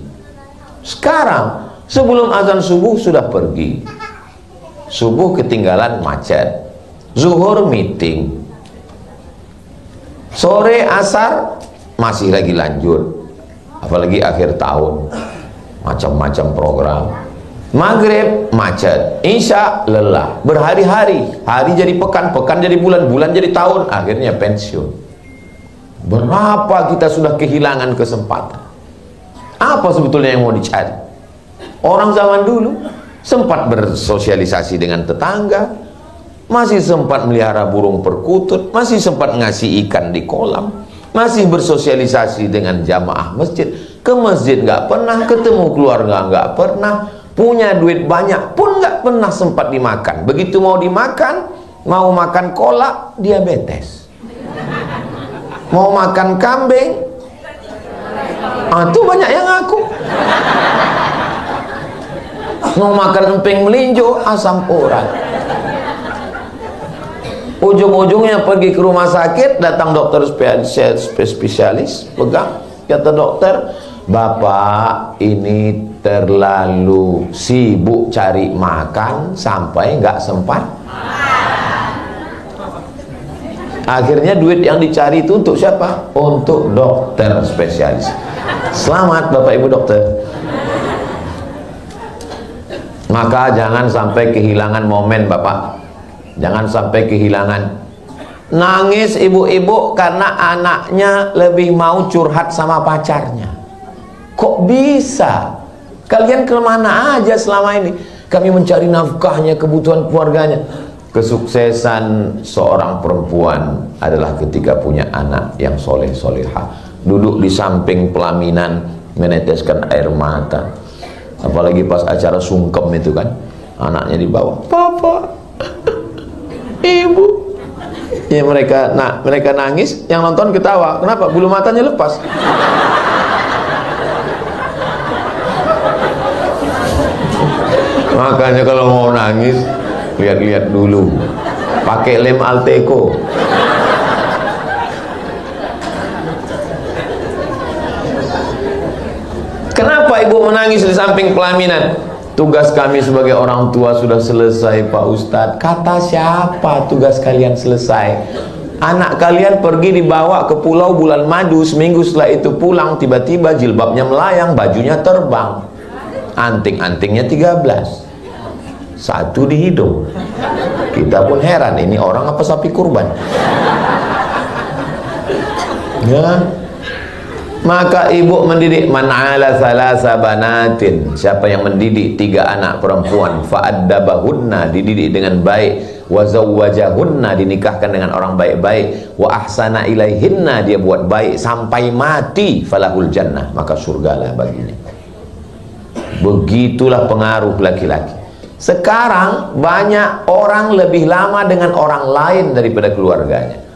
Sekarang sebelum azan subuh sudah pergi, subuh ketinggalan macet, zuhur meeting, sore asar masih lagi lanjut, apalagi akhir tahun macam-macam program. Maghrib macet, isya lelah, berhari-hari, hari jadi pekan, pekan jadi bulan, bulan jadi tahun, akhirnya pensiun. Berapa kita sudah kehilangan kesempatan? Apa sebetulnya yang mau dicari? Orang zaman dulu sempat bersosialisasi dengan tetangga, masih sempat melihara burung perkutut, masih sempat ngasih ikan di kolam, masih bersosialisasi dengan jamaah masjid. Ke masjid nggak pernah, ketemu keluarga nggak pernah, punya duit banyak pun nggak pernah sempat dimakan. Begitu mau dimakan, mau makan kolak, diabetes. Mau makan kambing, tuh banyak yang ngaku. Mau makan emping melinjo, asam urat. Ujung-ujungnya pergi ke rumah sakit, datang dokter spesialis, pegang, kata dokter, Bapak ini terlalu sibuk cari makan sampai nggak sempat. Akhirnya duit yang dicari itu untuk siapa? Untuk dokter spesialis. Selamat Bapak Ibu dokter. Maka jangan sampai kehilangan momen Bapak. Jangan sampai kehilangan. Nangis ibu-ibu karena anaknya lebih mau curhat sama pacarnya. Kok bisa? Kalian kemana aja selama ini? Kami mencari nafkahnya, kebutuhan keluarganya. Kesuksesan seorang perempuan adalah ketika punya anak yang soleh-solehah, duduk di samping pelaminan meneteskan air mata. Apalagi pas acara sungkem itu kan, anaknya dibawa, Papa, Ibu. Ya mereka nangis, yang nonton ketawa. Kenapa? Bulu matanya lepas. Makanya kalau mau nangis, lihat-lihat dulu, pakai lem Alteco. Kenapa ibu menangis di samping pelaminan? Tugas kami sebagai orang tua sudah selesai Pak Ustadz. Kata siapa tugas kalian selesai? Anak kalian pergi dibawa ke pulau bulan madu, seminggu setelah itu pulang, tiba-tiba jilbabnya melayang, bajunya terbang, anting-antingnya 13, satu di hidung. Kita pun heran, ini orang apa sapi kurban? Ya. Maka ibu mendidik, man ala thalatha banatin, siapa yang mendidik 3 anak perempuan, fa'addabahunna, dididik dengan baik, wa zawwajahunna, dinikahkan dengan orang baik-baik, wa ahsana ilaihinna, dia buat baik sampai mati, falahul jannah, maka surgalah baginya. Begitulah pengaruh laki-laki. Sekarang banyak orang lebih lama dengan orang lain daripada keluarganya.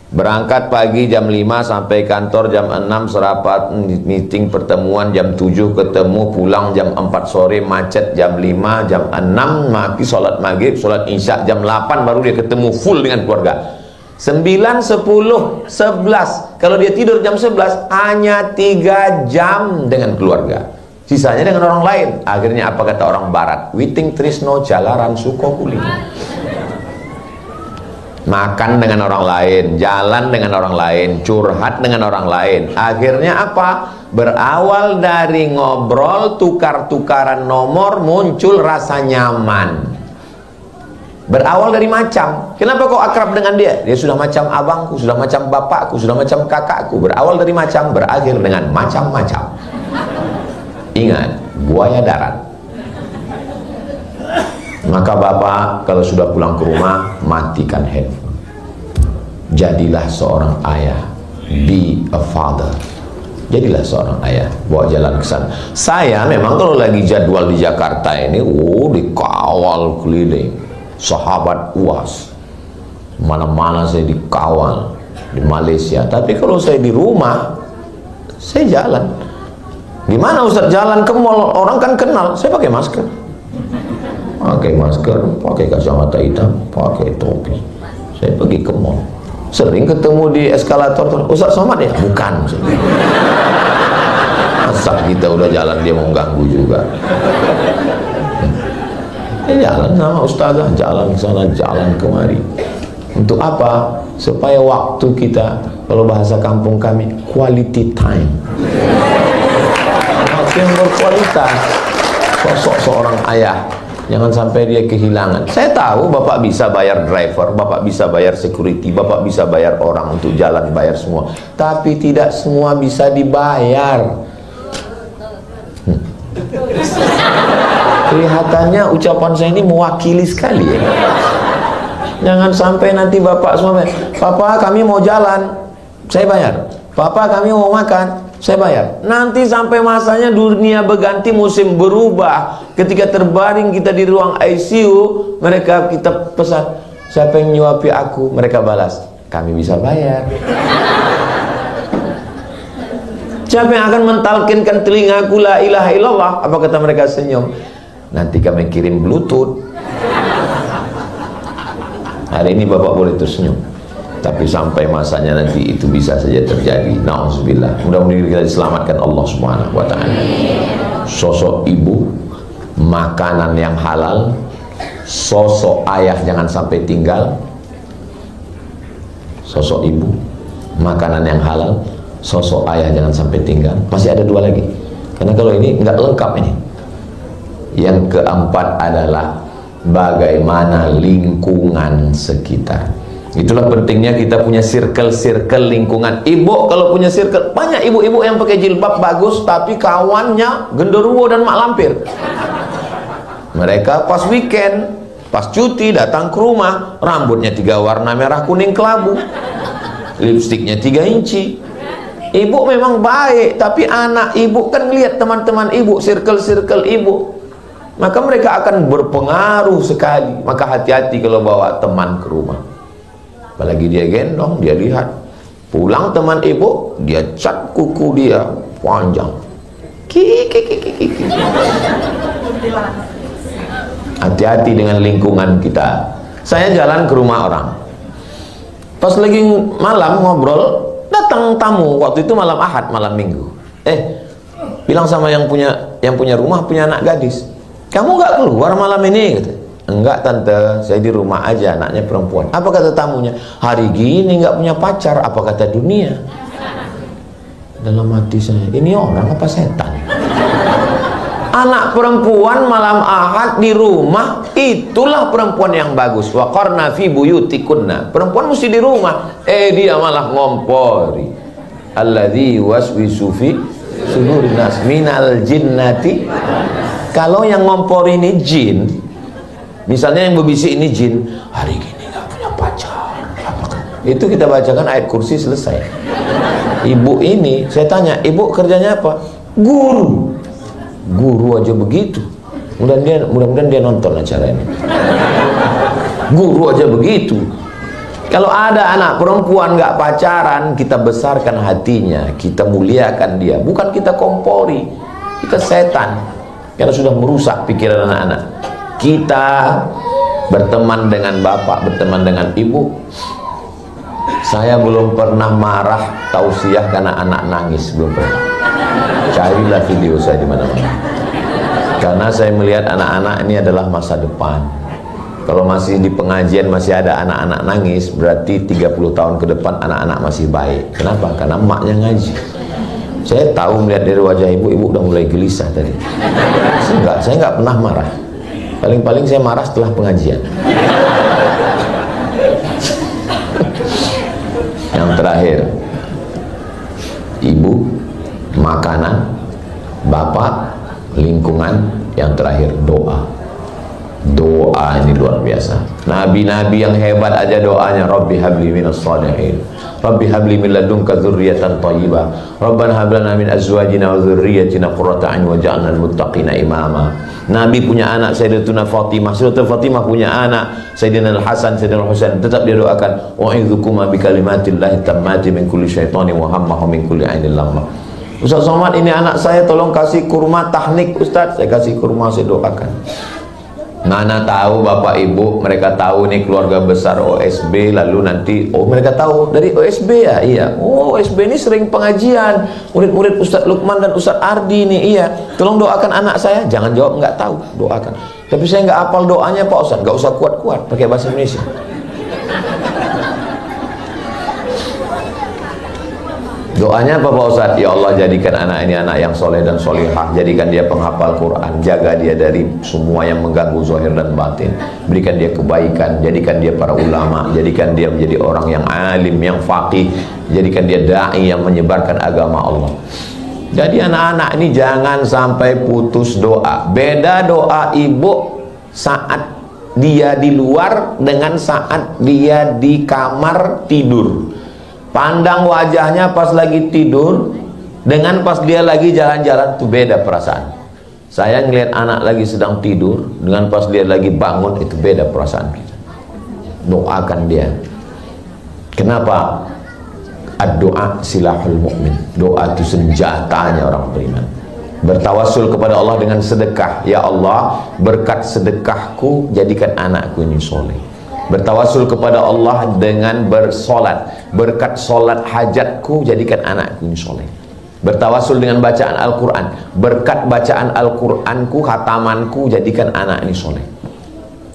Berangkat pagi jam 5 sampai kantor jam 6, serapat, meeting, pertemuan jam 7, ketemu, pulang jam 4 sore, macet jam 5, jam 6, mati sholat maghrib, sholat isya jam 8, baru dia ketemu full dengan keluarga. 9, 10, 11, kalau dia tidur jam 11, hanya 3 jam dengan keluarga, sisanya dengan orang lain. Akhirnya apa kata orang barat? Witing trisno jalaran suko kuling. Makan dengan orang lain, jalan dengan orang lain, curhat dengan orang lain. Akhirnya apa? Berawal dari ngobrol, tukar-tukaran nomor, muncul rasa nyaman. Berawal dari macam. Kenapa kau akrab dengan dia? Dia sudah macam abangku, sudah macam bapakku, sudah macam kakakku. Berawal dari macam, berakhir dengan macam-macam. Ingat, buaya darat. Maka bapak kalau sudah pulang ke rumah, matikan handphone. Jadilah seorang ayah. Be a father. Jadilah seorang ayah. Bawa jalan ke sana. Saya memang kalau lagi jadwal di Jakarta ini, dikawal keliling. Sahabat UAS. Mana-mana saya dikawal. Di Malaysia. Tapi kalau saya di rumah, saya jalan. Gimana Ustaz jalan ke mall? Orang kan kenal. Saya pakai masker. Pakai masker, pakai kacamata hitam, pakai topi. Saya pergi ke mall, sering ketemu di eskalator, Ustaz Somad ya? Bukan. Masa kita udah jalan dia mau ganggu juga. Jalan sama ustazah, jalan ke sana, jalan kemari. Untuk apa? Supaya waktu kita, kalau bahasa kampung kami, quality time. Waktu yang berkualitas. Sosok seorang ayah, jangan sampai dia kehilangan. Saya tahu Bapak bisa bayar driver, Bapak bisa bayar security, Bapak bisa bayar orang untuk jalan, bayar semua. Tapi tidak semua bisa dibayar. Kelihatannya ucapan saya ini mewakili sekali ya. Jangan sampai nanti bapak semua, Papa kami mau jalan, saya bayar. Papa kami mau makan, saya bayar. Nanti sampai masanya dunia berganti, musim berubah. Ketika terbaring kita di ruang ICU, mereka kita pesan, siapa yang nyuapi aku? Mereka balas, kami bisa bayar. Siapa yang akan mentalkinkan telingaku la ilaha illallah? Apa kata mereka? Senyum. Nanti kami kirim bluetooth. Hari ini bapak boleh tersenyum, tapi sampai masanya nanti itu bisa saja terjadi. Nauzubillah. Mudah-mudahan kita diselamatkan Allah Subhanahu wa taala. Sosok ibu, makanan yang halal. Sosok ayah jangan sampai tinggal. Sosok ibu, makanan yang halal. Sosok ayah jangan sampai tinggal. Masih ada dua lagi, karena kalau ini nggak lengkap ini. Yang keempat adalah bagaimana lingkungan sekitar. Itulah pentingnya kita punya circle-circle lingkungan. Ibu kalau punya circle, banyak ibu-ibu yang pakai jilbab bagus tapi kawannya genderuwo dan mak lampir. Mereka pas weekend, pas cuti datang ke rumah, rambutnya 3 warna merah kuning kelabu, lipstiknya 3 inci. Ibu memang baik, tapi anak ibu kan lihat teman-teman ibu, circle-circle ibu, maka mereka akan berpengaruh sekali. Maka hati-hati kalau bawa teman ke rumah, apalagi dia gendong, dia lihat pulang teman ibu, dia cat kuku dia panjang, kiki. Hati-hati dengan lingkungan kita. Saya jalan ke rumah orang, pas lagi malam ngobrol, datang tamu. Waktu itu malam Ahad, malam Minggu. Bilang sama yang punya rumah, punya anak gadis, kamu nggak keluar malam ini? Gitu. Enggak tante, saya di rumah aja, anaknya perempuan. Apa kata tamunya? Hari gini nggak punya pacar, apa kata dunia? Dalam hati saya, ini orang apa setan? Anak perempuan malam Ahad di rumah, itulah perempuan yang bagus. Wa qarna fi buyutikunna. Perempuan mesti di rumah. Dia malah ngompori. Alladzi waswisu fi sudurin nas minal jinnati. Kalau yang ngompori ini jin, misalnya yang berbisik ini jin, hari gini nggak punya pacar, itu kita bacakan ayat kursi, selesai. Ibu ini, saya tanya, ibu kerjanya apa? Guru aja begitu. Mudah-mudahan dia nonton acara ini. Guru aja begitu. Kalau ada anak perempuan nggak pacaran, kita besarkan hatinya, kita muliakan dia, bukan kita kompori, kita setan. Karena sudah merusak pikiran anak-anak. Kita berteman dengan bapak, berteman dengan ibu. Saya belum pernah marah tausiah karena anak nangis, belum pernah. Carilah video saya di mana-mana. Karena saya melihat anak-anak ini adalah masa depan. Kalau masih di pengajian masih ada anak-anak nangis, berarti 30 tahun ke depan anak-anak masih baik. Kenapa? Karena emaknya ngaji. Saya tahu melihat dari wajah ibu udah mulai gelisah tadi. Saya nggak pernah marah. Paling-paling saya marah setelah pengajian. Yang terakhir, ibu, makanan, bapak, lingkungan. Yang terakhir, doa. Doa ini luar biasa. Nabi-nabi yang hebat aja doanya, Rabbi habli minas shalihin, Rabbi habli min ladunka dzurriyyatan thayyibah, Rabbana hab lana min azwajina wa dzurriyyatina qurrata a'yun waj'alna lil muttaqina imama. Nabi punya anak Sayyidatuna Fatimah, Sayyidatuna Fatimah punya anak Sayyidina Al-Hasan, Sayyidina Al-Husain, tetap dia doakan, wa'idzukum bi kalimatillahi tammati min kulli syaitanin wa hammahu min kulli ainin lamma. Ustaz Somad, ini anak saya tolong kasih kurma tahnik Ustaz. Saya kasih kurma, saya doakan. Mana tahu bapak ibu mereka tahu nih keluarga besar OSB, lalu nanti mereka tahu dari OSB ya, iya. OSB ini sering pengajian, murid-murid Ustadz Lukman dan Ustadz Ardi nih, iya. Tolong doakan anak saya. Jangan jawab nggak tahu, doakan. Tapi saya nggak hafal doanya Pak Ustadz. Nggak usah kuat-kuat, pakai bahasa Indonesia. Doanya apa Pak Ustadz? Ya Allah, jadikan anak ini anak yang soleh dan solihah, jadikan dia penghafal Quran, jaga dia dari semua yang mengganggu zahir dan batin, berikan dia kebaikan, jadikan dia para ulama, jadikan dia menjadi orang yang alim, yang faqih, jadikan dia da'i yang menyebarkan agama Allah. Jadi anak-anak ini jangan sampai putus doa. Beda doa ibu saat dia di luar dengan saat dia di kamar tidur. Pandang wajahnya pas lagi tidur dengan pas dia lagi jalan-jalan, itu beda perasaan. Saya ngelihat anak lagi sedang tidur dengan pas dia lagi bangun, itu beda perasaan kita. Doakan dia. Kenapa? Ad-doa silahul mu'min. Doa itu senjatanya orang beriman. Bertawassul kepada Allah dengan sedekah. Ya Allah, berkat sedekahku jadikan anakku ini soleh. Bertawassul kepada Allah dengan bersolat. Berkat solat hajatku jadikan anakku ini soleh. Bertawassul dengan bacaan Al-Quran. Berkat bacaan Al-Quranku, khatamanku, jadikan anak ini soleh.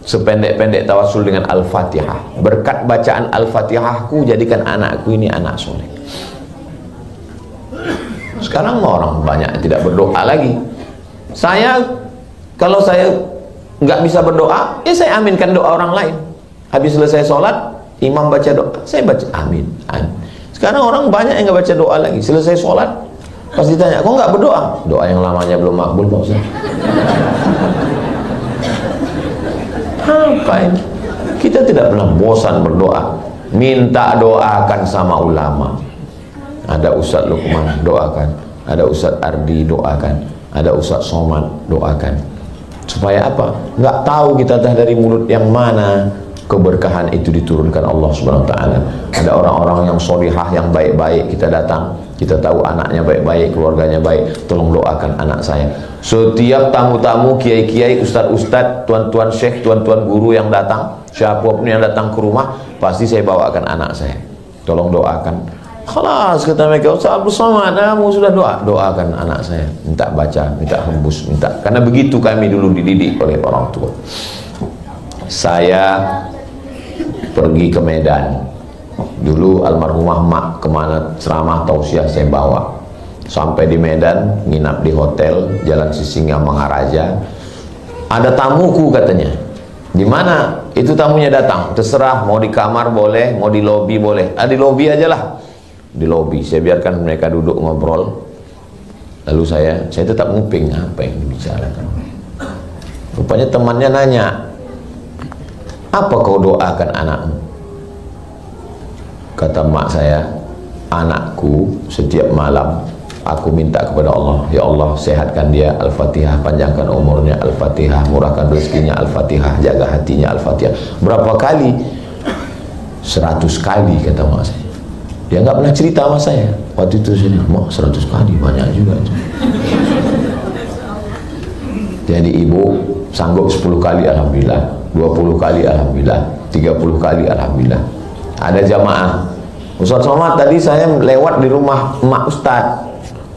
Sependek-pendek tawassul dengan Al-Fatihah. Berkat bacaan Al-Fatihahku jadikan anakku ini anak soleh. Sekarang orang banyak tidak berdoa lagi. Kalau saya nggak bisa berdoa, ya saya aminkan doa orang lain. Habis selesai sholat, imam baca doa, saya baca amin, amin. Sekarang orang banyak yang nggak baca doa lagi. Selesai sholat, pas ditanya, kok nggak berdoa? Doa yang lamanya belum makbul Pak Ustaz. Apa ini? Kita tidak pernah bosan berdoa. Minta doakan sama ulama. Ada Ustadz Lukman, doakan. Ada Ustadz Ardi, doakan. Ada Ustadz Somad, doakan. Supaya apa? Nggak tahu kita dari mulut yang mana keberkahan itu diturunkan Allah Subhanahu wa taala. Ada orang-orang yang solihah, yang baik-baik, kita datang, kita tahu anaknya baik-baik, keluarganya baik, tolong doakan anak saya. Setiap tamu-tamu, kiai-kiai, ustad-ustad, tuan-tuan syekh, tuan-tuan guru yang datang, siapapun yang datang ke rumah, pasti saya bawakan anak saya. Tolong doakan. Khalas, kata mereka, Ustaz Abdul Somad, kamu sudah doakan anak saya. Minta baca, minta hembus, minta. Karena begitu kami dulu dididik oleh orang tua. Saya pergi ke Medan. Dulu almarhumah mak kemana ceramah tausiah saya bawa. Sampai di Medan, nginap di hotel Jalan Sisingamangaraja. Ada tamuku katanya. Di mana? Itu tamunya datang. Terserah, mau di kamar boleh, mau di lobi boleh. Di lobi aja lah. Di lobi, saya biarkan mereka duduk ngobrol. Lalu saya tetap nguping apa yang dibicarakan. Rupanya temannya nanya, apa kau doakan anakmu? Kata mak saya, anakku setiap malam aku minta kepada Allah, ya Allah sehatkan dia, Al-Fatihah, panjangkan umurnya, Al-Fatihah, murahkan rezekinya, Al-Fatihah, jaga hatinya, Al-Fatihah. Berapa kali? 100 kali kata mak saya. Dia nggak pernah cerita sama saya. Waktu itu saya bilang, mak 100 kali banyak juga itu. Jadi ibu sanggup 10 kali alhamdulillah, 20 kali alhamdulillah, 30 kali alhamdulillah. Ada jamaah, Ustaz Somad tadi saya lewat di rumah emak Ustaz.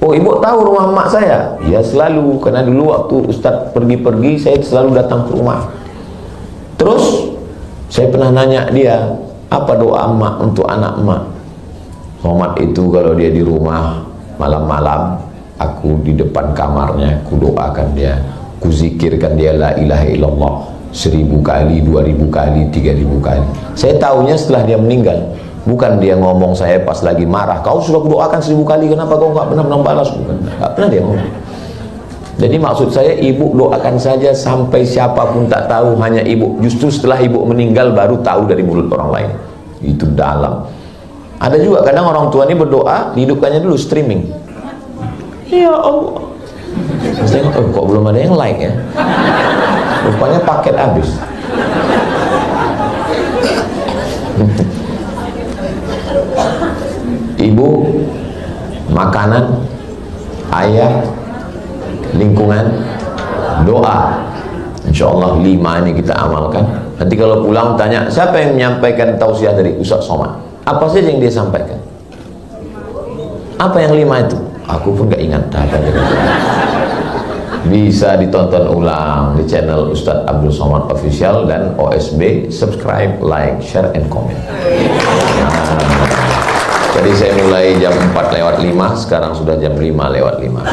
Oh ibu tahu rumah emak saya? Ya selalu, karena dulu waktu Ustaz pergi-pergi saya selalu datang ke rumah. Terus saya pernah nanya dia, apa doa emak untuk anak emak? Somad itu kalau dia di rumah malam-malam, aku di depan kamarnya, ku doakan dia, ku zikirkan dia la ilaha illallah 1000 kali, 2000 kali, 3000 kali. Saya tahunya setelah dia meninggal. Bukan dia ngomong saya pas lagi marah, kau sudah kudoakan 1000 kali, kenapa kau nggak pernah balas? Bukan, nggak pernah dia ngomong. Jadi maksud saya, ibu doakan saja sampai siapapun tak tahu, hanya ibu. Justru setelah ibu meninggal baru tahu dari mulut orang lain. Itu dalam. Ada juga kadang orang tua ini berdoa, dihidupkannya dulu streaming. Ya Allah. Saya kok belum ada yang like ya? Rupanya paket habis. Ibu, makanan, ayah, lingkungan, doa. Insya Allah 5 ini kita amalkan. Nanti kalau pulang tanya, siapa yang menyampaikan tausiah dari Ustaz Somad? Apa saja yang dia sampaikan? Apa yang 5 itu? Aku pun gak ingat. Bisa ditonton ulang di channel Ustadz Abdul Somad Official dan OSB. Subscribe, like, share, and comment. Jadi saya mulai jam 4:05, sekarang sudah jam 5:05.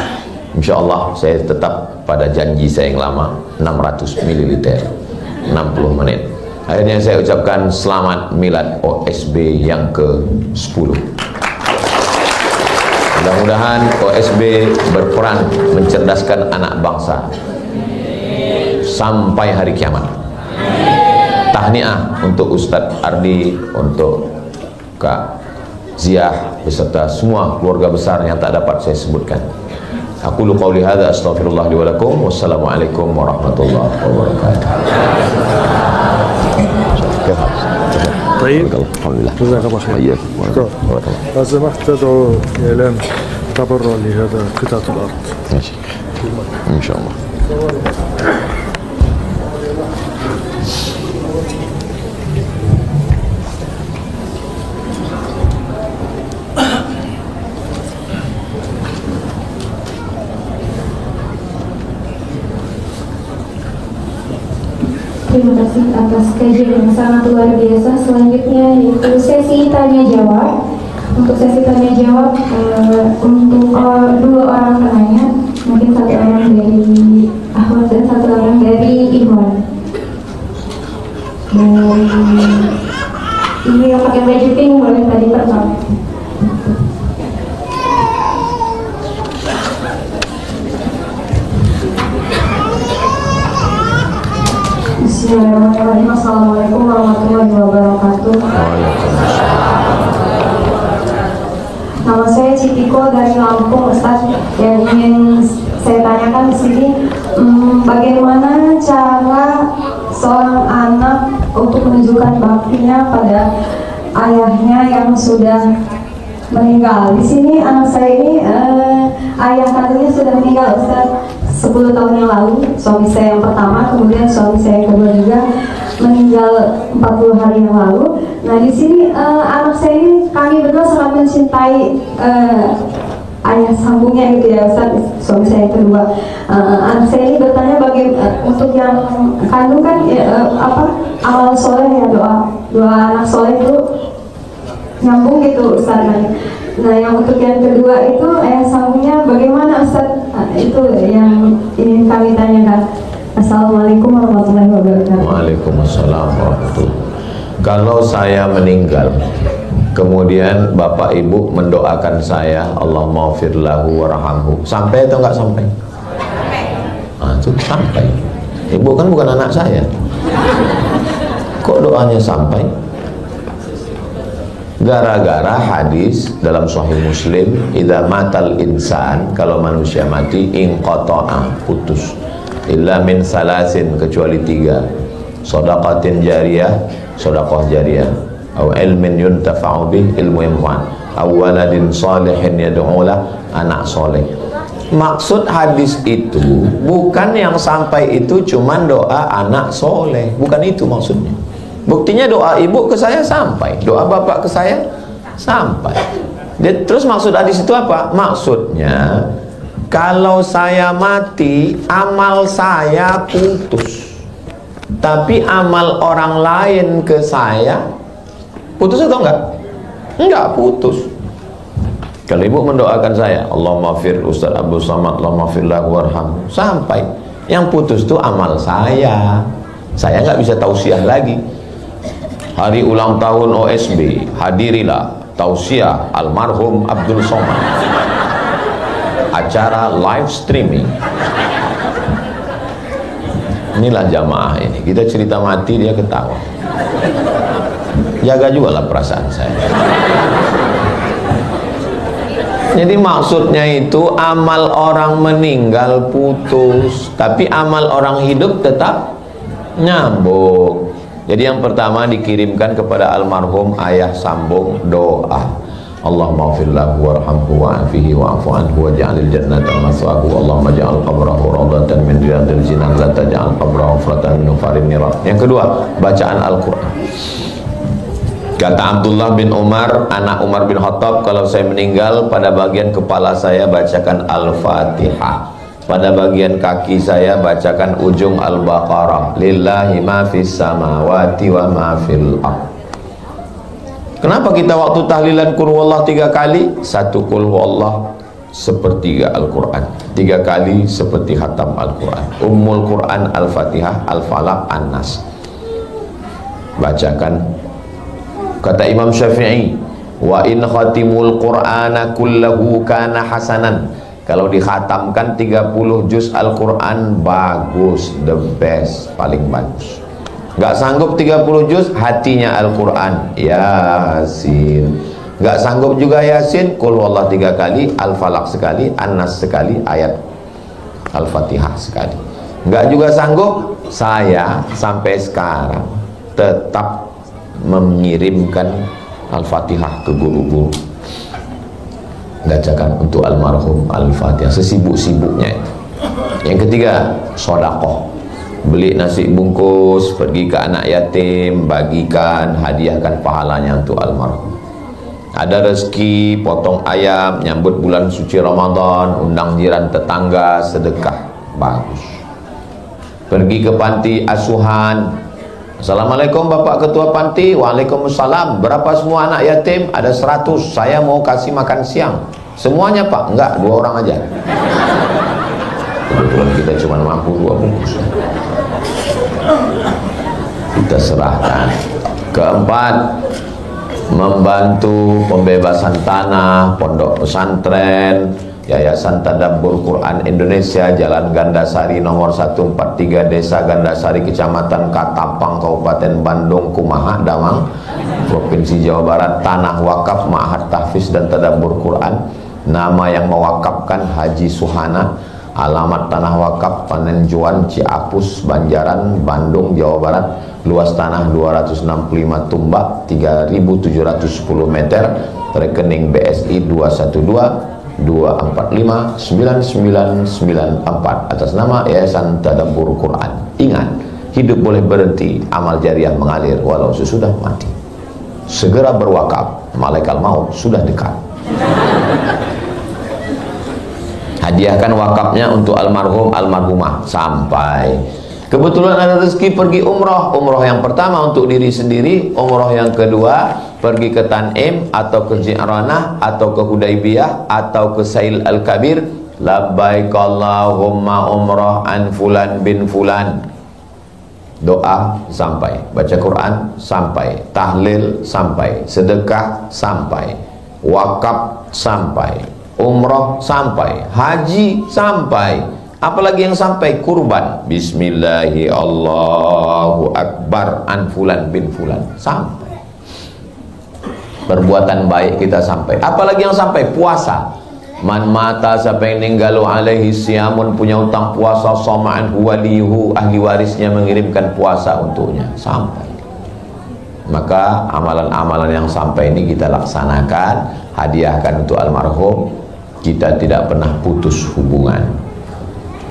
Insya Allah saya tetap pada janji saya yang lama, 600 ml 60 menit. Akhirnya saya ucapkan selamat milad OSB yang ke-10. Mudah-mudahan OSB berperan mencerdaskan anak bangsa sampai hari kiamat. Tahniah untuk Ustadz Ardi, untuk Kak Ziah beserta semua keluarga besar yang tak dapat saya sebutkan. Aku lu qauli hadza astaghfirullah li wa lakum. Wassalamualaikum warahmatullahi wabarakatuh. طيب جزاك الله خير. لو سمحت تدعو إعلان تبرع لهذا قطعة الأرض. ماشي إن شاء الله. Terima kasih atas kajian yang sangat luar biasa. Selanjutnya yaitu sesi tanya jawab. Untuk sesi tanya jawab untuk 2 orang penanya, mungkin 1 orang dari Ahmad dan 1 orang dari Ikhwan. Ini yang pakai baju pink boleh tadi pertama. Bismillahirrahmanirrahim. Assalamualaikum warahmatullahi wabarakatuh. Nama saya Citiko dari Lampung, Ustaz. Yang ingin saya tanyakan di sini, bagaimana cara seorang anak untuk menunjukkan baktinya pada ayahnya yang sudah meninggal? Di sini anak saya ini ayah kandungnya sudah meninggal, Ustaz. 10 tahun yang lalu, suami saya yang pertama, kemudian suami saya yang kedua juga meninggal 40 hari yang lalu. Nah di sini anak saya ini, kami berdua sangat mencintai ayah sambungnya gitu ya Ustaz, suami saya yang kedua. Anak saya ini bertanya untuk yang kandung kan amal soleh ya, doa anak soleh itu nyambung gitu Ustaz. Nah yang untuk yang kedua itu ayah sambungnya bagaimana Ustaz? Itu yang ingin kami tanyakan. Assalamualaikum warahmatullahi wabarakatuh. Waalaikumsalam warahmatullahi wabarakatuh. Kalau saya meninggal, kemudian bapak ibu mendoakan saya, Allah maghfir lahu warhamhu, sampai atau enggak sampai? Itu sampai. Ibu kan bukan anak saya, kok doanya sampai? Gara-gara hadis dalam Sahih Muslim, idza matal insan, kalau manusia mati, inqata'a, putus, illa min salasin, kecuali 3, shadaqatin jariyah, sedekah jariyah, atau ilmin yuntafa'u bih, ilmu yang manfaat, aw waladin salihin yad'ulah, anak soleh. Maksud hadis itu bukan yang sampai itu cuman doa anak soleh, bukan itu maksudnya. Buktinya doa ibu ke saya sampai, doa bapak ke saya sampai. Terus maksud hadis itu apa? Maksudnya kalau saya mati, amal saya putus, tapi amal orang lain ke saya putus atau enggak? Enggak putus. Kalau ibu mendoakan saya, Allahumma fir Ustaz Abdul Somad, Allahumma fir lahu warhamhu, sampai. Yang putus itu amal saya nggak bisa tausiah lagi. Hari ulang tahun OSB, hadirilah tausiah almarhum Abdul Somad, acara live streaming. Inilah jamaah ini, kita cerita mati dia ketawa. Jaga juga lah perasaan saya. Jadi maksudnya itu amal orang meninggal putus, tapi amal orang hidup tetap nyambung. Jadi yang pertama dikirimkan kepada almarhum ayah sambung doa, Allahumma ighfir lahu warhamhu wa'afihi wa'fu anhu waj'alil jannata maswaahu, Allahumma ja'al qabrahu rawdatan min riyadil jinan la taj'al qabrahu maghfiratan min farin nirat. Yang kedua, bacaan Al-Qur'an. Kata Abdullah bin Umar, anak Umar bin Khattab, kalau saya meninggal, pada bagian kepala saya bacakan Al-Fatihah, pada bagian kaki saya bacakan ujung Al-Baqarah, lillahi ma fis samawati wa ma fil ardh. Kenapa kita waktu tahlilan qul huwallah 3 kali? 1 qul huwallah sepertiga Al-Quran, 3 kali seperti khatam Al-Quran. Ummul Quran Al-Fatihah, Al-Falaq, An-Nas. Bacakan. Kata Imam Syafi'i, wa in khatimul Qur'ana kullahu kana hasanan. Kalau dikhatamkan 30 juz Al-Quran, bagus, the best, paling bagus. Gak sanggup 30 juz, hatinya Al-Quran, Yasin. Gak sanggup juga Yasin, Qul huwallah 3 kali, Al-Falaq sekali, An-Nas sekali, ayat Al-Fatihah sekali. Gak juga sanggup, saya sampai sekarang tetap mengirimkan Al-Fatihah ke guru-guru. Bacakan untuk almarhum Al-Fatihah sesibuk-sibuknya. Yang ketiga, sedekah. Beli nasi bungkus, pergi ke anak yatim, bagikan, hadiahkan pahalanya untuk almarhum. Ada rezeki, potong ayam, nyambut bulan suci Ramadan, undang jiran tetangga, sedekah, bagus. Pergi ke panti asuhan. Assalamualaikum Bapak Ketua Panti. Waalaikumsalam. Berapa semua anak yatim? Ada 100. Saya mau kasih makan siang. Semuanya Pak? Enggak, 2 orang aja. Kebetulan kita cuma mampu 2 bungkus. Kita serahkan. Keempat, membantu pembebasan tanah, pondok pesantren, Yayasan Tadabbur Quran Indonesia, Jalan Gandasari nomor 143, Desa Gandasari, Kecamatan Katapang, Kabupaten Bandung, Kumaha, Damang, Provinsi Jawa Barat. Tanah wakaf Ma'had Tahfiz dan Tadabbur Quran. Nama yang mewakafkan Haji Suhana. Alamat tanah wakaf Panenjuan, Ciapus, Banjaran, Bandung, Jawa Barat. Luas tanah 265 tumbak, 3.710 meter. Rekening BSI 212-245-9994 atas nama Yayasan Tadabbur Quran. Ingat, hidup boleh berhenti, amal jariah mengalir walau sesudah mati. Segera berwakaf, malaikat maut sudah dekat. Hadiahkan wakafnya untuk almarhum almarhumah sampai. Kebetulan ada rezeki pergi umroh. Umroh yang pertama untuk diri sendiri, umroh yang kedua pergi ke Tanim atau ke Ji'ranah atau ke Hudaybiyah atau ke Sail Al-Kabir. Labbaik Allahumma umroh an fulan bin fulan. Doa sampai, baca Quran sampai, tahlil sampai, sedekah sampai, wakaf sampai, umroh sampai, haji sampai. Apalagi yang sampai? Kurban. Bismillahi Allahu Akbar an fulan bin fulan sampai. Perbuatan baik kita sampai. Apalagi yang sampai? Puasa. Man mata, siapa yang ninggalu alaihi siyamun, punya utang puasa, soma'an huwalihu, ahli warisnya mengirimkan puasa untuknya sampai. Maka amalan-amalan yang sampai ini kita laksanakan, hadiahkan untuk almarhum. Kita tidak pernah putus hubungan.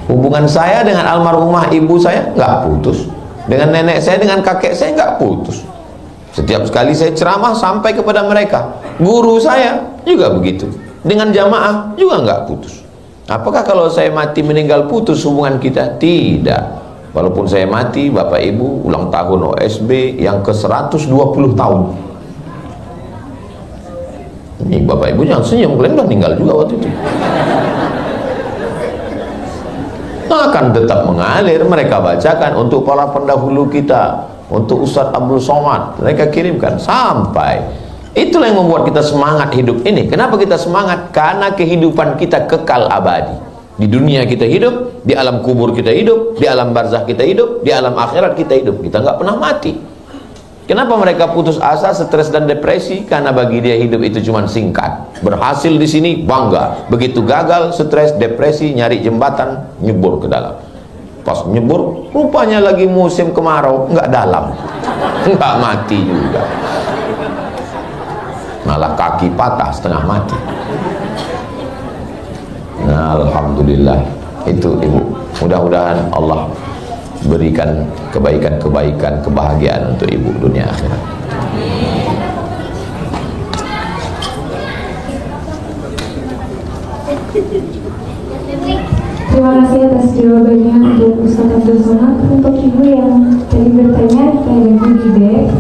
Hubungan saya dengan almarhumah ibu saya nggak putus, dengan nenek saya, dengan kakek saya nggak putus. Setiap sekali saya ceramah sampai kepada mereka. Guru saya juga begitu, dengan jamaah juga nggak putus. Apakah kalau saya mati meninggal putus hubungan kita? Tidak. Walaupun saya mati, bapak ibu ulang tahun OSB yang ke 120 tahun. Ini bapak ibu jangan senyum, kalian udah meninggal juga waktu itu. Akan tetap mengalir. Mereka bacakan untuk para pendahulu kita, untuk Ustadz Abdul Somad, mereka kirimkan sampai. Itulah yang membuat kita semangat hidup ini. Kenapa kita semangat? Karena kehidupan kita kekal abadi. Di dunia kita hidup, di alam kubur kita hidup, di alam barzah kita hidup, di alam akhirat kita hidup. Kita nggak pernah mati. Kenapa mereka putus asa, stres dan depresi? Karena bagi dia hidup itu cuma singkat. Berhasil di sini bangga, begitu gagal, stres, depresi, nyari jembatan, nyebur ke dalam. Pas nyebur, rupanya lagi musim kemarau, nggak dalam, nggak mati juga, malah kaki patah setengah mati. Nah, alhamdulillah itu ibu. Mudah-mudahan Allah berikan kebaikan-kebaikan, kebahagiaan untuk ibu dunia akhirat. Terima kasih atas jawabannya untuk Ustaz Abdul Somad. Untuk ibu yang tadi bertanya pada Budi Bek,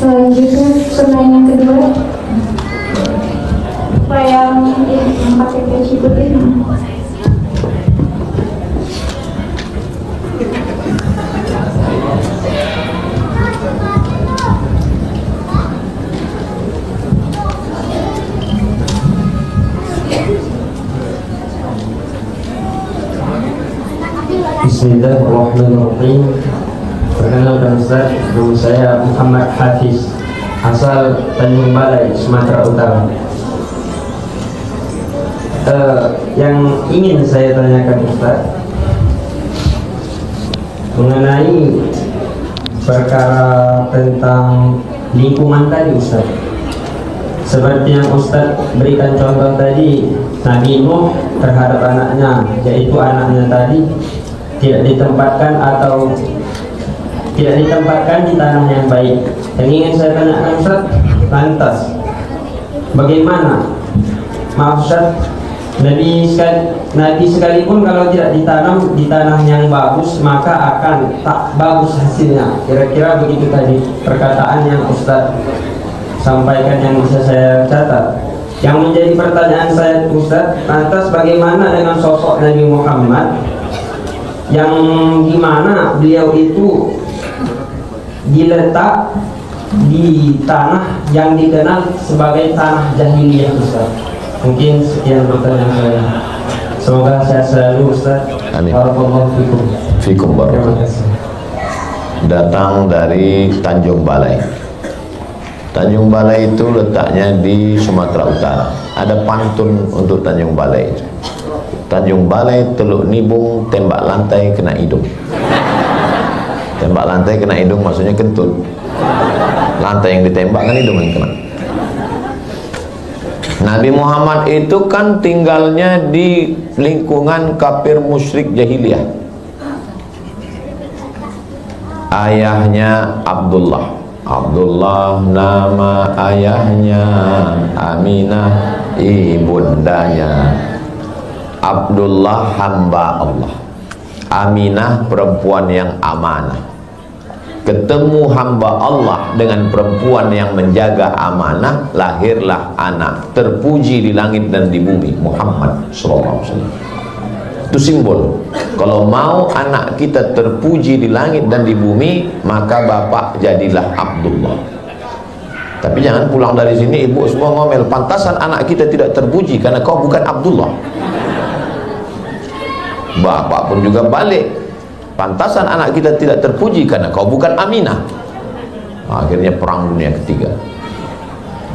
selanjutnya pertanyaan kedua, Pak yang pakai peci putih. Bismillahirrahmanirrahim. Perkenalkan Ustaz, nama saya Muhammad Hafiz, asal Tanjung Balai, Sumatera Utara. Yang ingin saya tanyakan Ustaz mengenai perkara tentang lingkungan tadi Ustaz. Seperti yang Ustaz berikan contoh tadi, Nabi Nuh terhadap anaknya, yaitu anaknya tadi tidak ditempatkan di tanah yang baik. Yang ingin saya tanyakan Ustaz, lantas bagaimana, maaf Ustaz, Nabi sekalipun kalau tidak ditanam di tanah yang bagus maka akan tak bagus hasilnya. Kira-kira begitu tadi perkataan yang Ustaz sampaikan yang bisa saya catat. Yang menjadi pertanyaan saya Ustaz, lantas bagaimana dengan sosok Nabi Muhammad yang dimana beliau itu diletak di tanah yang dikenal sebagai tanah jahiliyah Ustaz. Mungkin sekian pertanyaan saya. Semoga sehat selalu Ustaz. Amin. Barakallahu fikum. Fikum barakallahu. Terima kasih. Datang dari Tanjung Balai. Tanjung Balai itu letaknya di Sumatera Utara. Ada pantun untuk Tanjung Balai. Tanjung Balai teluk nibung, tembak lantai kena hidung. Tembak lantai kena hidung maksudnya kentut. Lantai yang ditembak kan hidung yang kena. Nabi Muhammad itu kan tinggalnya di lingkungan kafir musyrik jahiliyah. Ayahnya Abdullah. Abdullah nama ayahnya, Aminah ibundanya. Abdullah hamba Allah, Aminah perempuan yang amanah. Ketemu hamba Allah dengan perempuan yang menjaga amanah, lahirlah anak terpuji di langit dan di bumi, Muhammad SAW. Itu simbol. Kalau mau anak kita terpuji di langit dan di bumi, maka bapak jadilah Abdullah. Tapi jangan pulang dari sini ibu semua ngomel, pantasan anak kita tidak terpuji karena kau bukan Abdullah. Bapak pun juga balik, pantasan anak kita tidak terpuji karena kau bukan Aminah. Akhirnya perang dunia ketiga.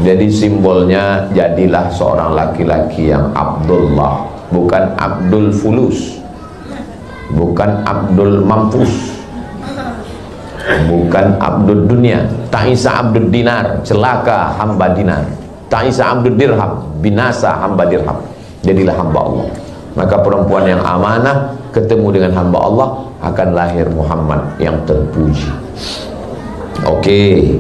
Jadi simbolnya jadilah seorang laki-laki yang Abdullah, bukan Abdul Fulus, bukan Abdul Mampus, bukan Abdul Dunia. Ta'isa Abdul Dinar, celaka hamba dinar. Ta'isa Abdul Dirham, binasa hamba dirham. Jadilah hamba Allah. Maka perempuan yang amanah ketemu dengan hamba Allah, akan lahir Muhammad yang terpuji. Oke.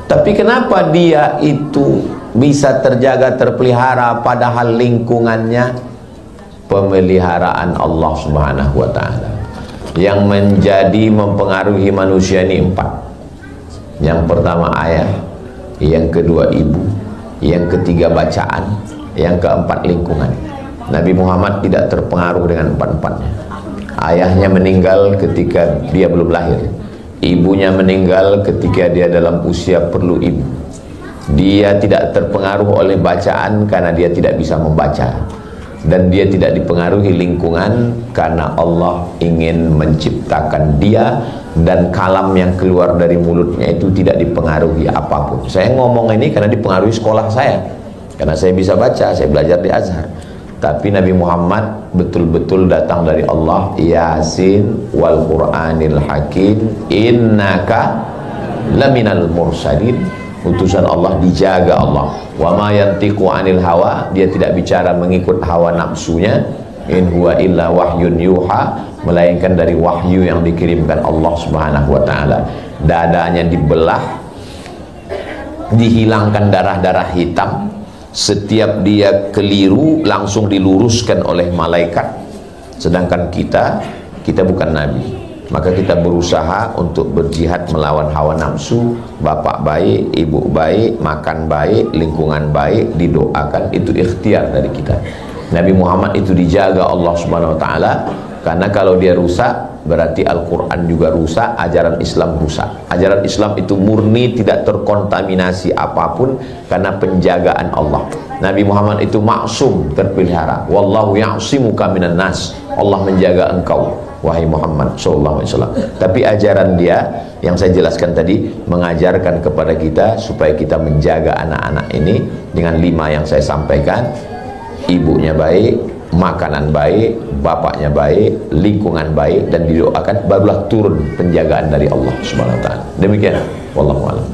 Tapi kenapa dia itu bisa terjaga, terpelihara, padahal lingkungannya pemeliharaan Allah Subhanahu wa ta'ala. Yang menjadi mempengaruhi manusia ini 4. Yang pertama ayah, yang kedua ibu, yang ketiga bacaan, yang keempat lingkungan. Nabi Muhammad tidak terpengaruh dengan 4-4-nya. Ayahnya meninggal ketika dia belum lahir. Ibunya meninggal ketika dia dalam usia perlu ibu. Dia tidak terpengaruh oleh bacaan karena dia tidak bisa membaca. Dan dia tidak dipengaruhi lingkungan karena Allah ingin menciptakan dia, dan kalam yang keluar dari mulutnya itu tidak dipengaruhi apapun. Saya ngomong ini karena dipengaruhi sekolah saya, karena saya bisa baca, saya belajar di Azhar. Tapi Nabi Muhammad betul-betul datang dari Allah. Yasin wal Qur'anil Hakim, innaka laminal mursalin utusan Allah, dijaga Allah. Wa ma yantiqu 'anil hawa, dia tidak bicara mengikut hawa nafsunya. In huwa illa wahyun yuha, melainkan dari wahyu yang dikirimkan Allah Subhanahu wa taala. Dadanya dibelah, dihilangkan darah-darah hitam. Setiap dia keliru langsung diluruskan oleh malaikat. Sedangkan kita bukan nabi, maka kita berusaha untuk berjihad melawan hawa nafsu. Bapak baik, ibu baik, makan baik, lingkungan baik, didoakan, itu ikhtiar dari kita. Nabi Muhammad itu dijaga Allah Subhanahu wa taala, karena kalau dia rusak berarti Al-Quran juga rusak, ajaran Islam rusak. Ajaran Islam itu murni, tidak terkontaminasi apapun karena penjagaan Allah. Nabi Muhammad itu maksum, terpelihara. Wallahu ya'simuka minan nas, Allah menjaga engkau wahai Muhammad sallallahu alaihi wasallam. Tapi ajaran dia yang saya jelaskan tadi mengajarkan kepada kita supaya kita menjaga anak-anak ini dengan 5 yang saya sampaikan. Ibunya baik, makanan baik, bapaknya baik, lingkungan baik, dan didoakan, barulah turun penjagaan dari Allah Subhanahu wa taala. Demikian, wallahu a'lam.